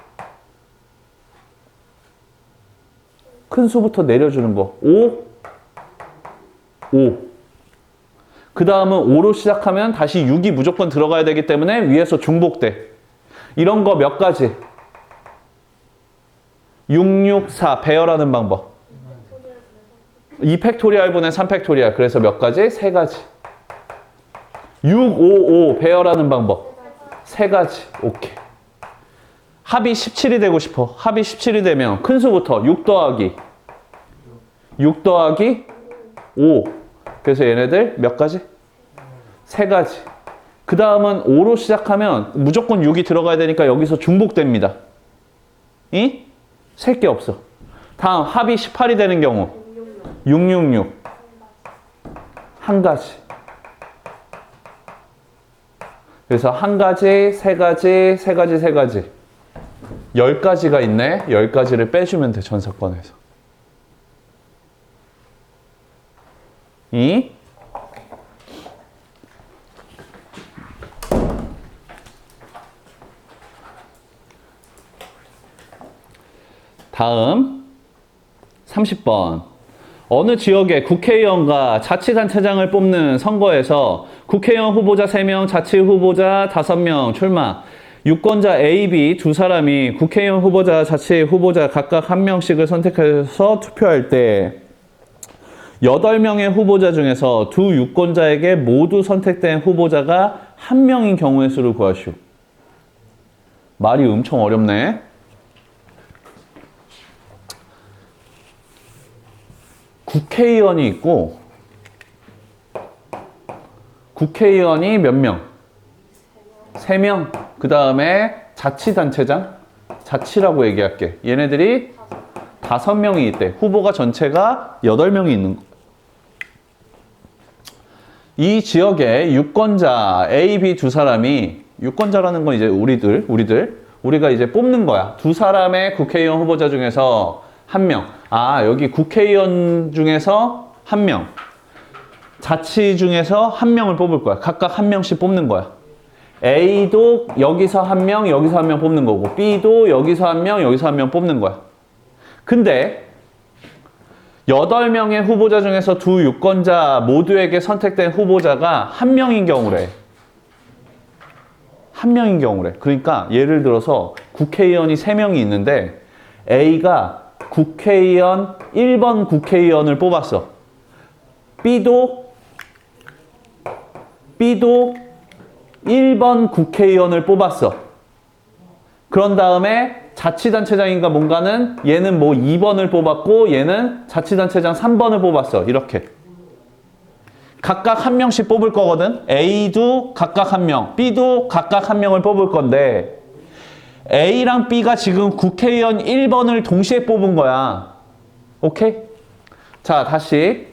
큰 수부터 내려주는 거 5 그 다음은 5로 시작하면 다시 6이 무조건 들어가야 되기 때문에 위에서 중복돼. 이런 거 몇 가지? 664 배열하는 방법. 2팩토리얼 분의 3팩토리얼. 그래서 몇 가지? 3가지. 655 배열하는 방법. 3가지. 오케이. 합이 17이 되고 싶어. 합이 17이 되면 큰 수부터 6 더하기 5. 그래서 얘네들 몇 가지? 3가지. 그 다음은 5로 시작하면 무조건 6이 들어가야 되니까 여기서 중복됩니다. 셀 게 없어. 다음 합이 18이 되는 경우 666 한 가지. 그래서 한 가지, 3가지, 3가지 10가지가 있네. 10가지를 빼주면 돼. 전사건에서. 다음 30번. 어느 지역의 국회의원과 자치단체장을 뽑는 선거에서 국회의원 후보자 3명, 자치 후보자 5명 출마. 유권자 A, B 두 사람이 국회의원 후보자, 자치 후보자 각각 1명씩을 선택해서 투표할 때 8명의 후보자 중에서 두 유권자에게 모두 선택된 후보자가 1명인 경우의 수를 구하시오. 말이 엄청 어렵네. 국회의원이 있고 국회의원이 몇 명? 3명. 그 다음에 자치단체장? 자치라고 얘기할게. 얘네들이 5명이 있대. 후보가 전체가 8명이 있는 거. 이 지역에 유권자 A, B 두 사람이, 유권자라는 건 이제 우리가 이제 뽑는 거야. 두 사람의 국회의원 후보자 중에서 1명. 여기 국회의원 중에서 1명. 자치 중에서 1명을 뽑을 거야. 각각 1명씩 뽑는 거야. A도 여기서 1명, 여기서 1명 뽑는 거고, B도 여기서 1명, 여기서 1명 뽑는 거야. 근데 8명의 후보자 중에서 두 유권자 모두에게 선택된 후보자가 1명인 경우래. 1명인 경우래. 그러니까 예를 들어서 국회의원이 3명이 있는데 A가 국회의원 1번 국회의원을 뽑았어. B도 1번 국회의원을 뽑았어. 그런 다음에 자치단체장인가 뭔가는 얘는 뭐 2번을 뽑았고 얘는 자치단체장 3번을 뽑았어. 이렇게. 각각 한 명씩 뽑을 거거든. A도 각각 한 명, B도 각각 한 명을 뽑을 건데 A랑 B가 지금 국회의원 1번을 동시에 뽑은 거야. 오케이? 자, 다시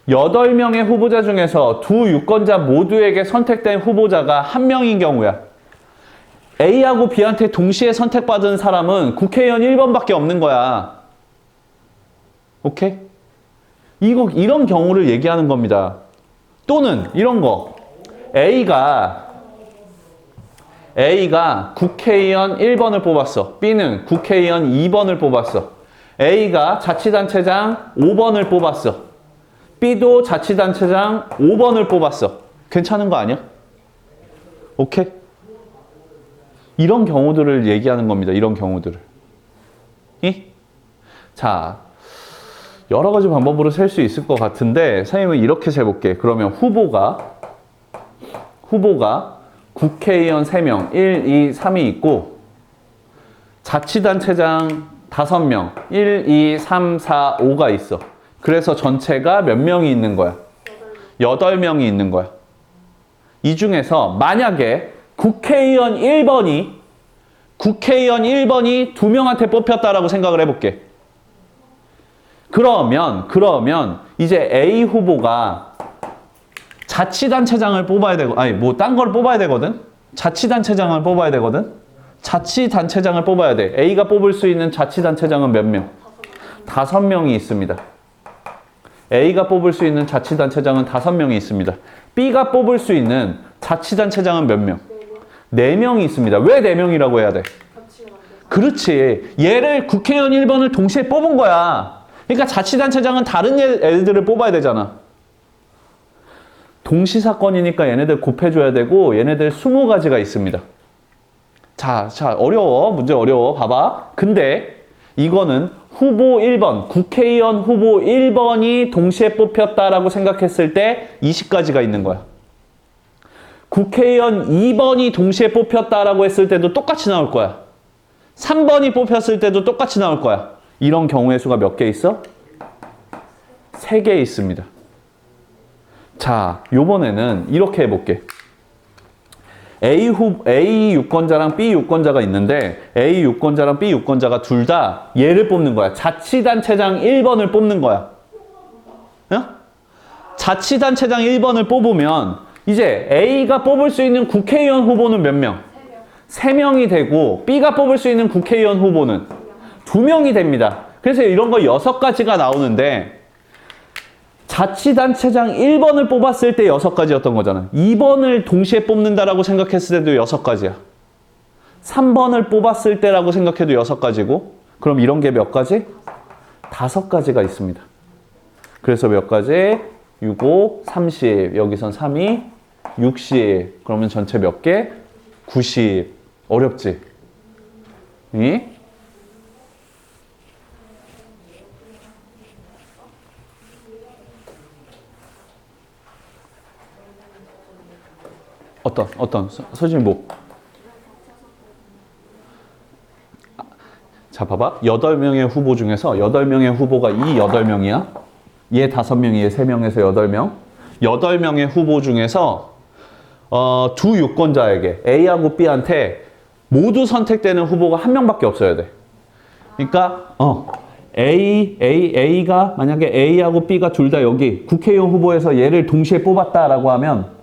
8명의 후보자 중에서 두 유권자 모두에게 선택된 후보자가 한 명인 경우야. A하고 B한테 동시에 선택받은 사람은 국회의원 1번밖에 없는 거야. 오케이? 이런 경우를 얘기하는 겁니다. 또는 이런 거. A가 국회의원 1번을 뽑았어. B는 국회의원 2번을 뽑았어. A가 자치단체장 5번을 뽑았어. B도 자치단체장 5번을 뽑았어. 괜찮은 거 아니야? 오케이? 이런 경우들을 얘기하는 겁니다. 이런 경우들을. 자, 여러 가지 방법으로 셀 수 있을 것 같은데 선생님은 이렇게 재볼게. 그러면 후보가 국회의원 3명, 1, 2, 3이 있고 자치단체장 5명, 1, 2, 3, 4, 5가 있어. 그래서 전체가 몇 명이 있는 거야? 8명이 있는 거야. 이 중에서 만약에 국회의원 1번이 2명한테 뽑혔다라고 생각을 해볼게. 그러면 이제 A 후보가 자치단체장을 뽑아야 되고, 딴 걸 뽑아야 되거든? 자치단체장을 뽑아야 되거든? 자치단체장을 뽑아야 돼. A가 뽑을 수 있는 자치단체장은 몇 명? 5명이 있습니다. A가 뽑을 수 있는 자치단체장은 5명이 있습니다. B가 뽑을 수 있는 자치단체장은 몇 명? 4명이 있습니다. 왜 4명이라고 해야 돼? 그렇지. 얘를 국회의원 1번을 동시에 뽑은 거야. 그러니까 자치단체장은 다른 애들을 뽑아야 되잖아. 동시사건이니까 얘네들 곱해줘야 되고 얘네들 20가지가 있습니다. 자, 어려워. 문제 어려워. 봐봐. 근데 이거는 후보 1번, 국회의원 후보 1번이 동시에 뽑혔다라고 생각했을 때 20가지가 있는 거야. 국회의원 2번이 동시에 뽑혔다라고 했을 때도 똑같이 나올 거야. 3번이 뽑혔을 때도 똑같이 나올 거야. 이런 경우의 수가 몇 개 있어? 3개 있습니다. 자, 요번에는 이렇게 해볼게. A 유권자랑 B 유권자가 있는데 A 유권자랑 B 유권자가 둘 다 얘를 뽑는 거야. 자치단체장 1번을 뽑는 거야. 어? 자치단체장 1번을 뽑으면 이제 A가 뽑을 수 있는 국회의원 후보는 몇 명? 3명이 되고 B가 뽑을 수 있는 국회의원 후보는 2명이 됩니다. 그래서 이런 거 6가지가 나오는데 자치단체장 1번을 뽑았을 때 6가지였던 거잖아. 2번을 동시에 뽑는다라고 생각했을 때도 6가지야. 3번을 뽑았을 때라고 생각해도 6가지고 그럼 이런 게 몇 가지? 5가지가 있습니다. 그래서 몇 가지? 6, 5, 30. 여기선 3이 60. 그러면 전체 몇 개? 90. 어렵지? 어떤 서진이 뭐? 자, 봐봐. 8명의 후보 중에서 8명의 후보가 이 8명이야. 얘 5명이 얘 3명에서 8명. 8명의 후보 중에서 두 유권자에게 A하고 B한테 모두 선택되는 후보가 한 명밖에 없어야 돼. 그러니까 A가 만약에 A하고 B가 둘 다 여기 국회의원 후보에서 얘를 동시에 뽑았다라고 하면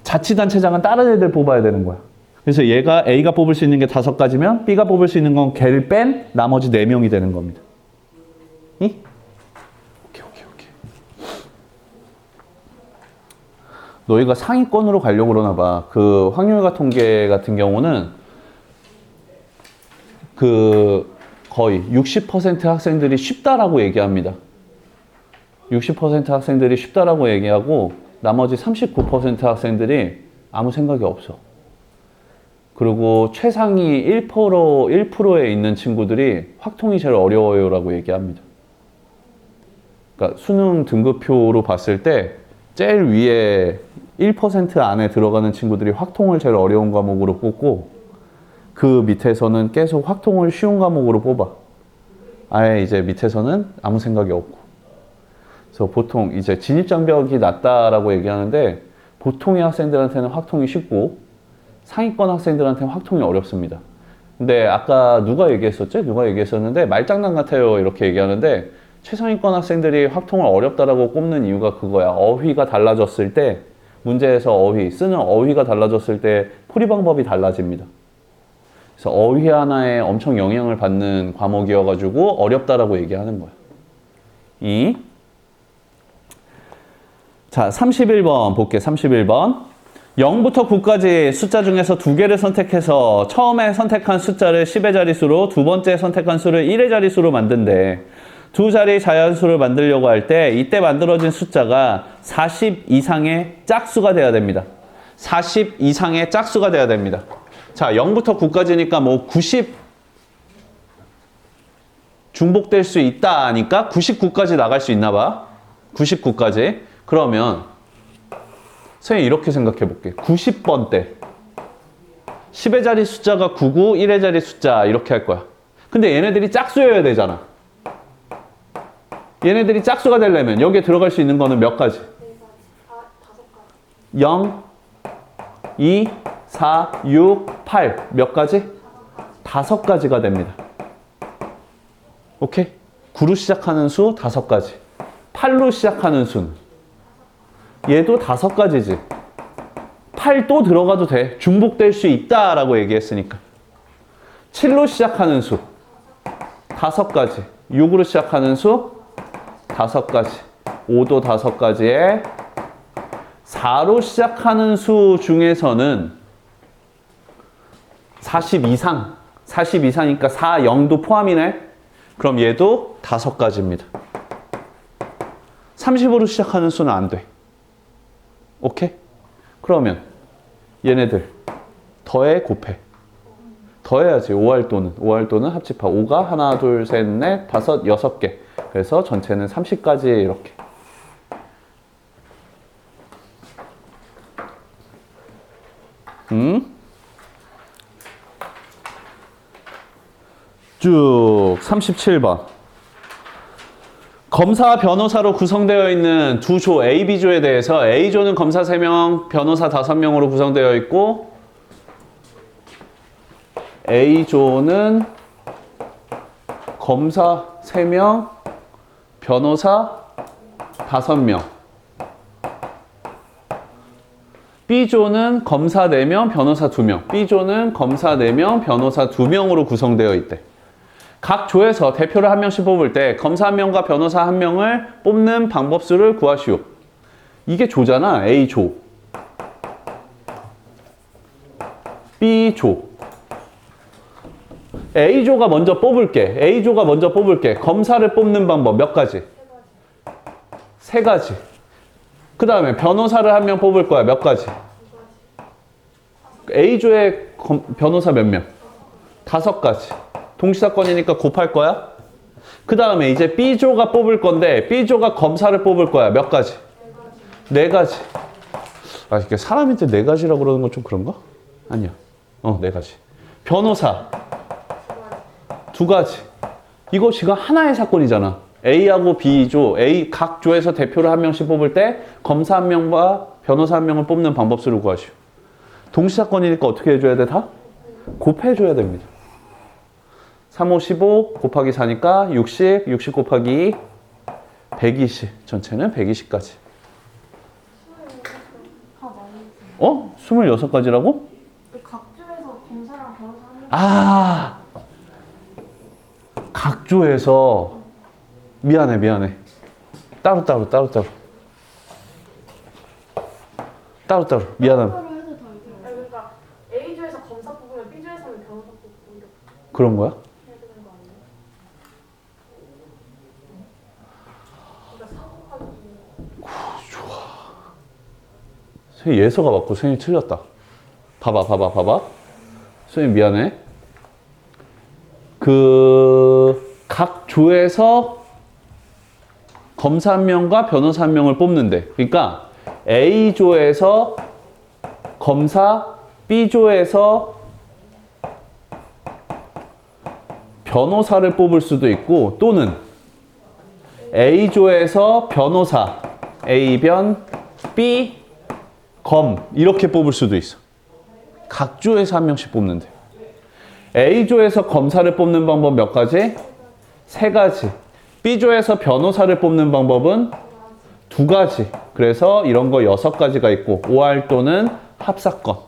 자치단체장은 다른 애들 뽑아야 되는 거야. 그래서 A가 뽑을 수 있는 게 5가지면 B가 뽑을 수 있는 건 걔를 뺀 나머지 4명이 되는 겁니다. 오케이. 너희가 상위권으로 가려고 그러나 봐. 그 확률과 통계 같은 경우는 거의 60% 학생들이 쉽다라고 얘기합니다. 60% 학생들이 쉽다라고 얘기하고 나머지 39% 학생들이 아무 생각이 없어. 그리고 최상위 1%에 있는 친구들이 확통이 제일 어려워요라고 얘기합니다. 그러니까 수능 등급표로 봤을 때 제일 위에 1% 안에 들어가는 친구들이 확통을 제일 어려운 과목으로 뽑고 그 밑에서는 계속 확통을 쉬운 과목으로 뽑아. 아예 이제 밑에서는 아무 생각이 없고. 그래서 보통 이제 진입장벽이 낮다라고 얘기하는데 보통의 학생들한테는 확통이 쉽고 상위권 학생들한테는 확통이 어렵습니다. 근데 아까 누가 얘기했었지? 누가 얘기했었는데 말장난 같아요 이렇게 얘기하는데 최상위권 학생들이 확통을 어렵다라고 꼽는 이유가 그거야. 어휘가 달라졌을 때 문제에서 어휘, 쓰는 어휘가 달라졌을 때 풀이 방법이 달라집니다. 그래서 어휘 하나에 엄청 영향을 받는 과목이어가지고 어렵다라고 얘기하는 거야. 자, 31번 볼게. 31번. 0부터 9까지 숫자 중에서 두 개를 선택해서 처음에 선택한 숫자를 10의 자릿수로 두 번째 선택한 수를 1의 자릿수로 만든대. 두 자리 자연수를 만들려고 할 때 이때 만들어진 숫자가 40 이상의 짝수가 돼야 됩니다. 40 이상의 짝수가 돼야 됩니다. 자, 0부터 9까지니까 뭐 90 중복될 수 있다 하니까 99까지 나갈 수 있나 봐. 99까지. 그러면 선생님 이렇게 생각해 볼게. 90번 때 10의 자리 숫자가 9고 1의 자리 숫자 이렇게 할 거야. 근데 얘네들이 짝수여야 되잖아. 얘네들이 짝수가 되려면 여기에 들어갈 수 있는 거는 몇 가지? 0, 2, 4, 6, 8 몇 가지? 5가지가 됩니다. 오케이? 9로 시작하는 수 5가지. 8로 시작하는 수는 얘도 5가지지. 8 또 들어가도 돼. 중복될 수 있다라고 얘기했으니까. 7로 시작하는 수 5가지. 6으로 시작하는 수 5가지. 5도 5가지에 4로 시작하는 수 중에서는 40 이상. 40 이상이니까 4, 0도 포함이네. 그럼 얘도 5가지입니다. 30으로 시작하는 수는 안 돼. 오케이? 그러면 얘네들 더해 곱해. 더해야지. 5할도는 합집합. 5가 하나, 둘, 셋, 넷, 다섯, 6개. 그래서 전체는 30까지 이렇게. 쭉 37번. 검사, 변호사로 구성되어 있는 두 조 A, B조에 대해서 A조는 검사 3명, 변호사 5명으로 구성되어 있고 A조는 검사 3명, 변호사 5명. B조는 검사 4명, 변호사 2명. B조는 검사 4명, 변호사 2명으로 구성되어 있대. 각 조에서 대표를 한 명씩 뽑을 때 검사 1명과 변호사 1명을 뽑는 방법수를 구하시오. 이게 조잖아. A조. B조. A조가 먼저 뽑을게. A조가 먼저 뽑을게. 검사를 뽑는 방법 몇 가지? 3가지. 그 다음에 변호사를 한 명 뽑을 거야. 몇 가지? A조의 변호사 몇 명? 5가지. 동시사건이니까 곱할 거야. 그 다음에 이제 B조가 뽑을 건데 B조가 검사를 뽑을 거야. 몇 가지? 4가지. 아, 이게 사람인데 4가지라고 그러는 건 좀 그런가? 아니야. 4가지. 변호사 2가지. 이거 지금 하나의 사건이잖아. A하고 B조, 각 조에서 대표를 한 명씩 뽑을 때 검사 1명과 변호사 1명을 뽑는 방법수를 구하시오. 동시사건이니까 어떻게 해줘야 돼? 다? 곱해줘야 됩니다. 3, 5, 15 곱하기 4니까 60, 60 곱하기 2, 120. 전체는 120까지. 26가지라고? 각조에서 검사랑 변호사 하는 아, 각조에서 미안해. 따로. 미안함. 그러니까 A조에서 검사 뽑으면 B조에서는 변호사 뽑고 이렇게 그런 거야? 해야 되는 거 아니에요? 그러니까 4 곱하기 선생님 예서가 맞고 선생님 틀렸다. 봐봐. 선생님 미안해. 각 조에서 검사 1명과 변호사 1명을 뽑는데, 그러니까 A조에서 검사, B조에서 변호사를 뽑을 수도 있고, 또는 A조에서 변호사, A변, B, 검 이렇게 뽑을 수도 있어. 각 조에서 한 명씩 뽑는데. A조에서 검사를 뽑는 방법 몇 가지? 3가지. B조에서 변호사를 뽑는 방법은 2가지. 그래서 이런 거 6가지가 있고 5할도는 합사건.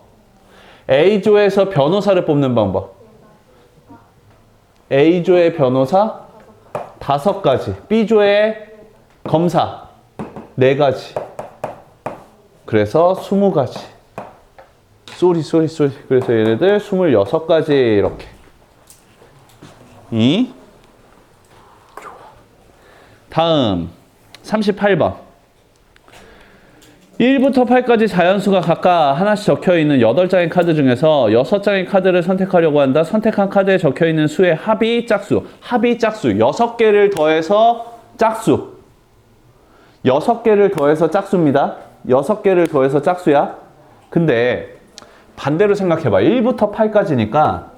A조에서 변호사를 뽑는 방법. A조의 변호사 5가지. B조의 검사 4가지. 그래서 20가지. 쏘리. 그래서 얘네들 26가지 이렇게. 좋아. 다음 38번. 1부터 8까지 자연수가 각각 하나씩 적혀있는 8장의 카드 중에서 6장의 카드를 선택하려고 한다. 선택한 카드에 적혀있는 수의 합이 짝수. 합이 짝수. 6개를 더해서 짝수. 6개를 더해서 짝수입니다. 6개를 더해서 짝수야. 근데 반대로 생각해봐. 1부터 8까지니까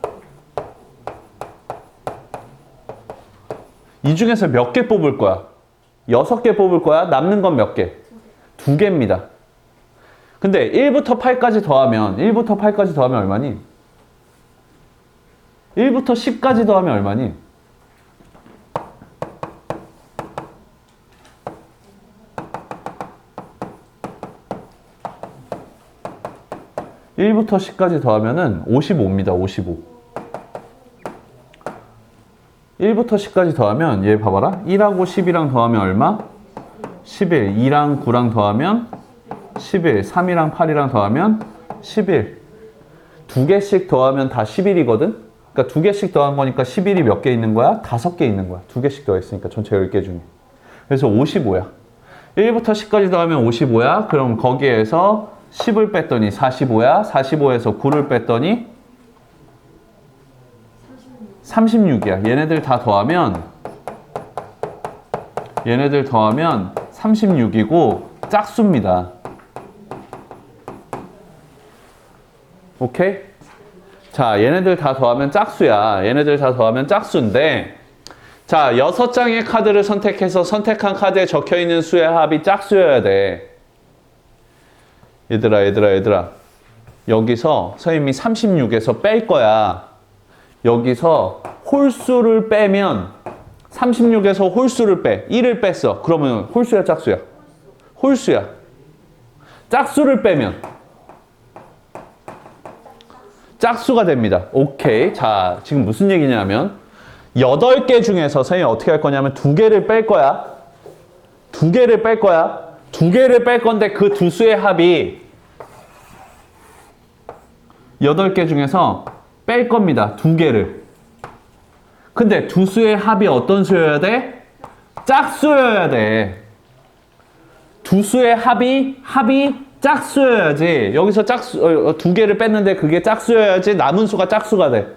이 중에서 몇 개 뽑을 거야? 6개 뽑을 거야? 남는 건 몇 개? 2개입니다. 근데 1부터 8까지 더하면 1부터 8까지 더하면 얼마니? 1부터 10까지 더하면 얼마니? 1부터 10까지 더하면은 55입니다. 55. 1부터 10까지 더하면 얘 봐봐라. 1하고 10이랑 더하면 얼마? 11. 2랑 9랑 더하면 11. 3이랑 8이랑 더하면 11. 2개씩 더하면 다 11이거든? 그러니까 2개씩 더한 거니까 11이 몇 개 있는 거야? 5개 있는 거야. 2개씩 더했으니까 전체 10개 중에. 그래서 55야. 1부터 10까지 더하면 55야. 그럼 거기에서 10을 뺐더니 45야. 45에서 9를 뺐더니 36이야. 얘네들 더하면 36이고 짝수입니다. 오케이? 자, 얘네들 다 더하면 짝수야. 얘네들 다 더하면 짝수인데, 자, 6장의 카드를 선택해서 선택한 카드에 적혀있는 수의 합이 짝수여야 돼. 얘들아. 여기서 선생님이 36에서 뺄 거야. 여기서 홀수를 빼면 36에서 홀수를 빼. 1을 뺐어. 그러면 홀수야, 짝수야? 홀수야. 짝수를 빼면 짝수가 됩니다. 오케이. 자, 지금 무슨 얘기냐면 8개 중에서 선생님이 어떻게 할 거냐면 2개를 뺄 거야. 2개를 뺄 거야. 2개를 뺄 건데 그 두 수의 합이 8개 중에서 뺄 겁니다. 2개를. 근데 두 수의 합이 어떤 수여야 돼? 짝수여야 돼. 두 수의 합이 짝수여야지. 여기서 짝수 2개를 뺐는데 그게 짝수여야지 남은 수가 짝수가 돼.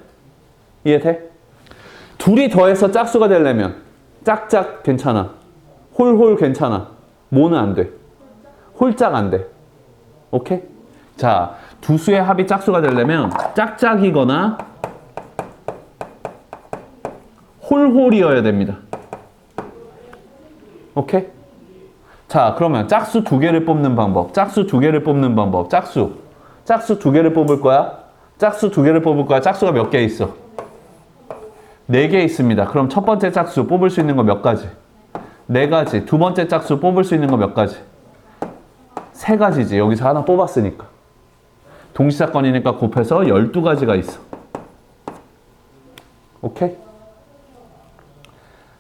이해돼? 둘이 더해서 짝수가 되려면 짝짝 괜찮아. 홀홀 괜찮아. 뭐는 안 돼? 홀짝 안 돼. 오케이? 자, 두 수의 합이 짝수가 되려면 짝짝이거나 홀홀이어야 됩니다. 오케이? 자, 그러면 짝수 2개를 뽑는 방법. 짝수 2개를 뽑는 방법. 짝수 2개를 뽑을 거야. 짝수 2개를 뽑을 거야. 짝수가 몇 개 있어? 4개 있습니다. 그럼 첫 번째 짝수 뽑을 수 있는 거 몇 가지? 4가지. 두 번째 짝수 뽑을 수 있는 거 몇 가지? 3가지지. 여기서 하나 뽑았으니까. 동시사건이니까 곱해서 12가지가 있어. 오케이?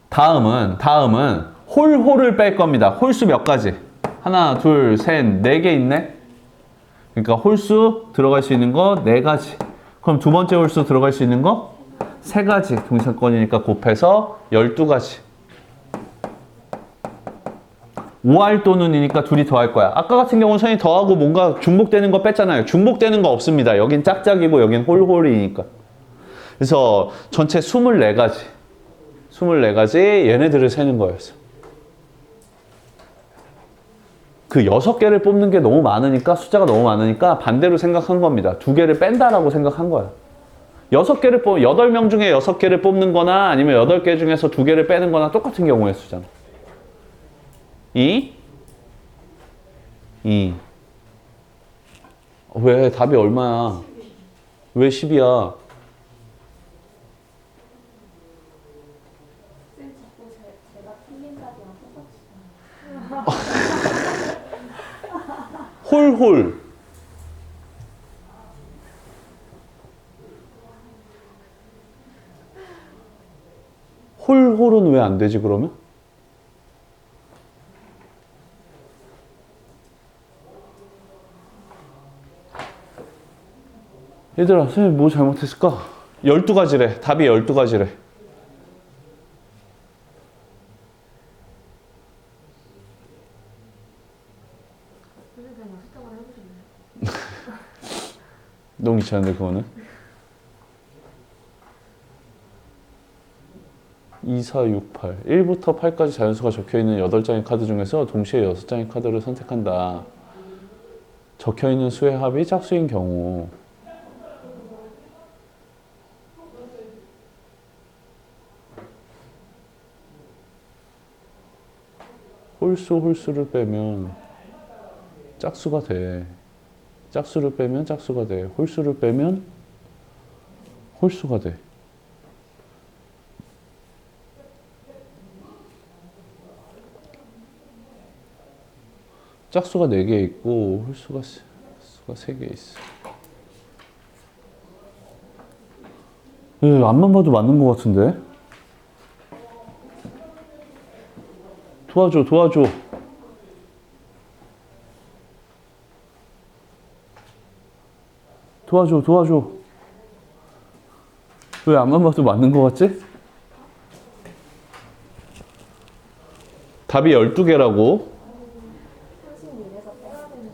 다음은 홀홀을 뺄 겁니다. 홀수 몇 가지? 하나, 둘, 셋, 4개 있네? 그러니까 홀수 들어갈 수 있는 거 4가지. 그럼 두 번째 홀수 들어갈 수 있는 거 3가지. 동시사건이니까 곱해서 12가지. 5할도는이니까 둘이 더할 거야. 아까 같은 경우는 선생님이 더하고 뭔가 중복되는 거 뺐잖아요. 중복되는 거 없습니다. 여긴 짝짝이고 여긴 홀홀이니까. 그래서 전체 24가지. 24가지 얘네들을 세는 거였어. 그 6개를 뽑는 게 너무 많으니까, 숫자가 너무 많으니까 반대로 생각한 겁니다. 2개를 뺀다라고 생각한 거야. 8명 중에 6개를 뽑는 거나 아니면 8개 중에서 2개를 빼는 거나 똑같은 경우의 수잖아. 2 2 왜 답이 얼마야? 왜 10이야? 쌤 자꾸 제가 틀린 답이랑 똑같이 홀홀. 홀홀은 왜 안 되지 그러면? 얘들아, 선생님 뭐 잘못했을까? 12가지래. 답이 12가지래. 선생님 그냥 수정을 해보셨나요? 너무 귀찮은데 그거는? 2, 4, 6, 8. 1부터 8까지 자연수가 적혀있는 8장의 카드 중에서 동시에 6장의 카드를 선택한다. 적혀있는 수의 합이 짝수인 경우. 홀수를 빼면 짝수가 돼. 짝수를 빼면 짝수가 돼. 홀수를 빼면 홀수가 돼. 짝수가 4개 있고 홀수가 3개 있어. 앞만 봐도 맞는 것 같은데? 도와줘. 왜 앞만 봐도 맞는 것 같지? 답이 12개라고? 36에서 빼야 되는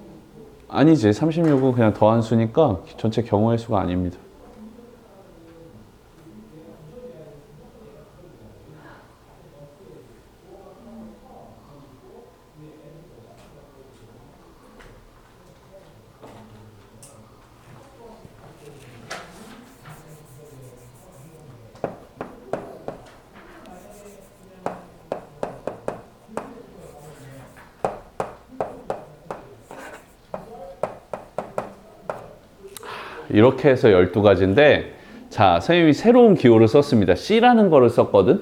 아니지. 36은 그냥 더한 수니까 전체 경우의 수가 아닙니다. 이렇게 해서 12가지인데, 자, 선생님이 새로운 기호를 썼습니다. C라는 거를 썼거든?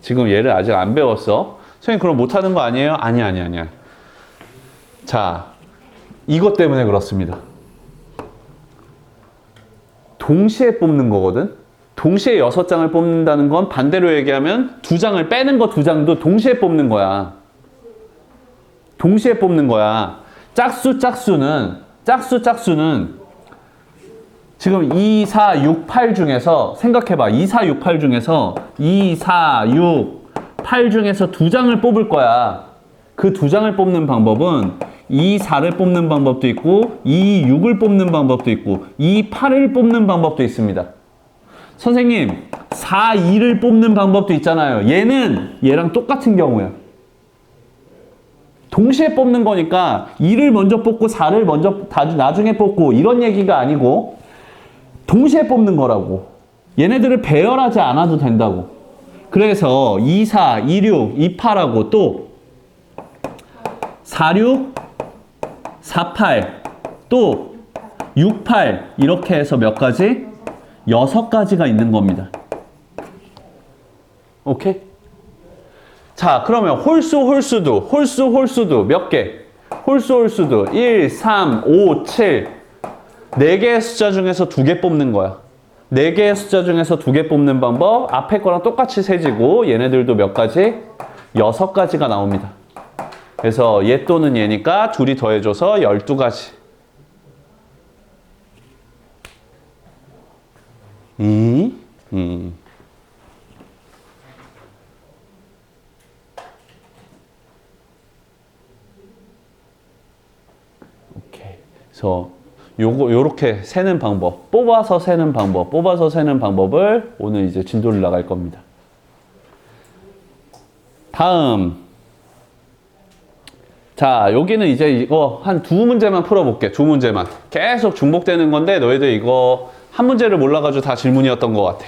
지금 얘를 아직 안 배웠어. 선생님 그럼 못하는 거 아니에요? 아니야. 자, 이것 때문에 그렇습니다. 동시에 뽑는 거거든? 동시에 6장을 뽑는다는 건 반대로 얘기하면 2장을 빼는 거 2장도 동시에 뽑는 거야. 짝수는 지금 2, 4, 6, 8 중에서 생각해봐. 2, 4, 6, 8 중에서 2, 4, 6, 8 중에서 2장을 뽑을 거야. 그 2장을 뽑는 방법은 2, 4를 뽑는 방법도 있고 2, 6을 뽑는 방법도 있고 2, 8을 뽑는 방법도 있습니다. 선생님 4, 2를 뽑는 방법도 있잖아요. 얘는 얘랑 똑같은 경우야. 동시에 뽑는 거니까 2를 먼저 뽑고 4를 먼저 나중에 뽑고 이런 얘기가 아니고 동시에 뽑는 거라고. 얘네들을 배열하지 않아도 된다고. 그래서 2, 4, 2, 6, 2, 8하고 또 4, 6, 4, 8, 또 6, 8 이렇게 해서 몇 가지? 6가지가 있는 겁니다. 오케이? 자, 그러면 홀수도 몇 개? 홀수도 1, 3, 5, 7 4개의 숫자 중에서 2개 뽑는 거야. 4개의 숫자 중에서 2개 뽑는 방법 앞에 거랑 똑같이 세지고 얘네들도 몇 가지? 6가지가 나옵니다. 그래서 얘 또는 얘니까 둘이 더해줘서 12가지. 오케이. 그래서 요렇게 세는 방법, 뽑아서 세는 방법을 오늘 이제 진도를 나갈 겁니다. 다음. 자, 여기는 이제 이거 한 2문제만 풀어볼게. 2문제만. 계속 중복되는 건데 너희들 이거 한 문제를 몰라가지고 다 질문이었던 것 같아.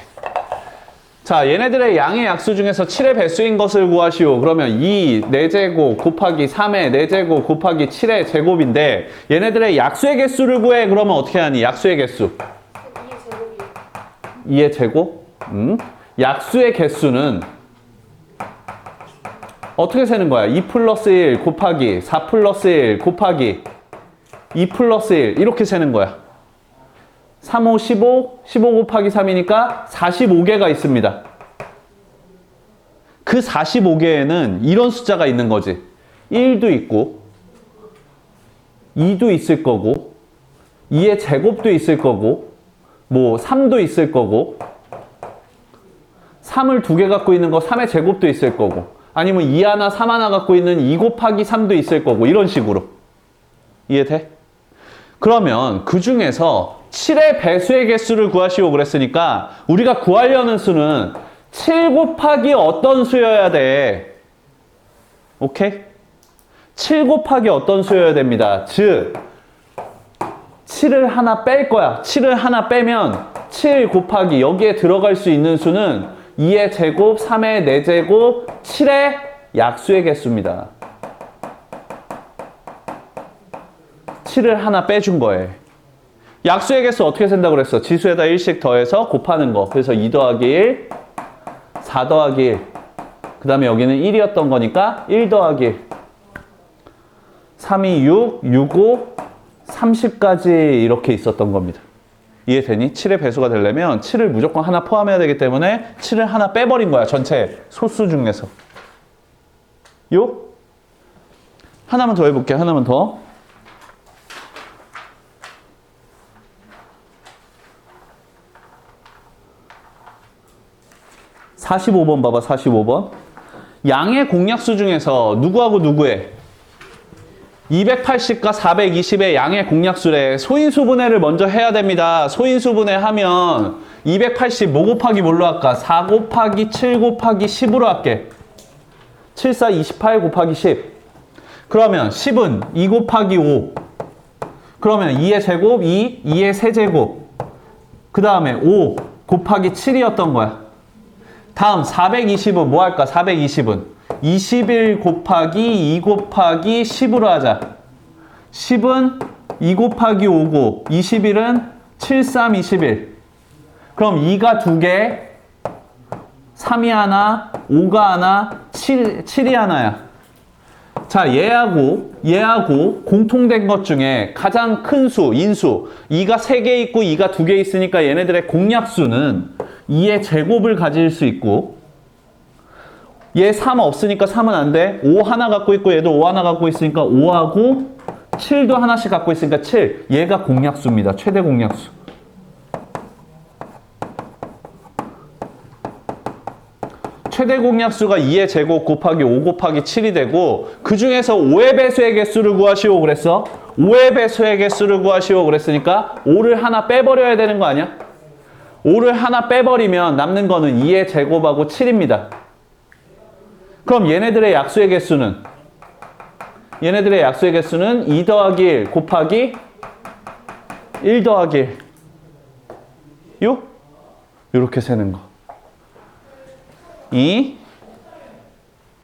자, 얘네들의 양의 약수 중에서 7의 배수인 것을 구하시오. 그러면 2 4제곱 곱하기 3의 4제곱 곱하기 7의 제곱인데 얘네들의 약수의 개수를 구해. 그러면 어떻게 하니? 약수의 개수. 2의 제곱이요. 2의 제곱? 약수의 개수는 어떻게 세는 거야? 2 플러스 1 곱하기 4 플러스 1 곱하기 2 플러스 1 이렇게 세는 거야. 3, 5, 15, 15 곱하기 3이니까 45개가 있습니다. 그 45개에는 이런 숫자가 있는 거지. 1도 있고 2도 있을 거고 2의 제곱도 있을 거고 뭐 3도 있을 거고 3을 2개 갖고 있는 거 3의 제곱도 있을 거고 아니면 2 하나 3 하나 갖고 있는 2 곱하기 3도 있을 거고 이런 식으로. 이해돼? 그러면 그 중에서 7의 배수의 개수를 구하시오 그랬으니까 우리가 구하려는 수는 7 곱하기 어떤 수여야 돼? 오케이? 7 곱하기 어떤 수여야 됩니다. 즉 7을 하나 뺄 거야. 7을 하나 빼면 7 곱하기 여기에 들어갈 수 있는 수는 2의 제곱, 3의 4제곱, 7의 약수의 개수입니다. 7을 하나 빼준 거예요. 약수의 개수 어떻게 센다고 그랬어? 지수에다 1씩 더해서 곱하는 거. 그래서 2 더하기 1, 4 더하기 1. 그 다음에 여기는 1이었던 거니까 1 더하기 1. 3이 6, 6, 5, 30까지 이렇게 있었던 겁니다. 이해되니? 7의 배수가 되려면 7을 무조건 하나 포함해야 되기 때문에 7을 하나 빼버린 거야. 전체 소수 중에서. 요? 하나만 더 해볼게. 하나만 더. (45번) 봐봐. 45번. 양의 공약수 중에서 누구하고 누구의 280과 420의 양의 공약수래. 소인수분해를 먼저 해야 됩니다. 소인수분해 하면 280 뭐 곱하기 뭘로 할까? 4 곱하기 7 곱하기 10으로 할게. 7, 4, 28 곱하기 10. 그러면 10은 2 곱하기 5. 그러면 2의 제곱, 2의 세제곱. 그 다음에 5 곱하기 7이었던 거야. 다음 420은 뭐 할까? 420은 21 곱하기 2 곱하기 10으로 하자. 10은 2 곱하기 5고 21은 7, 3, 21. 그럼 2가 2개, 3이 하나, 5가 하나, 7이 하나야. 자, 얘하고 공통된 것 중에 가장 큰 수, 인수. 2가 3개 있고 2가 2개 있으니까 얘네들의 공약수는 2의 제곱을 가질 수 있고 얘 3 없으니까 3은 안 돼. 5 하나 갖고 있고 얘도 5 하나 갖고 있으니까 5하고 7도 하나씩 갖고 있으니까 7. 얘가 공약수입니다. 최대 공약수. 최대 공약수가 2의 제곱 곱하기 5 곱하기 7이 되고 그 중에서 5의 배수의 개수를 구하시오 그랬어. 5의 배수의 개수를 구하시오 그랬으니까 5를 하나 빼버려야 되는 거 아니야? 5를 하나 빼버리면 남는 거는 2의 제곱하고 7입니다. 그럼 얘네들의 약수의 개수는 2 더하기 1 곱하기 1 더하기 1. 요렇게 세는 거. 2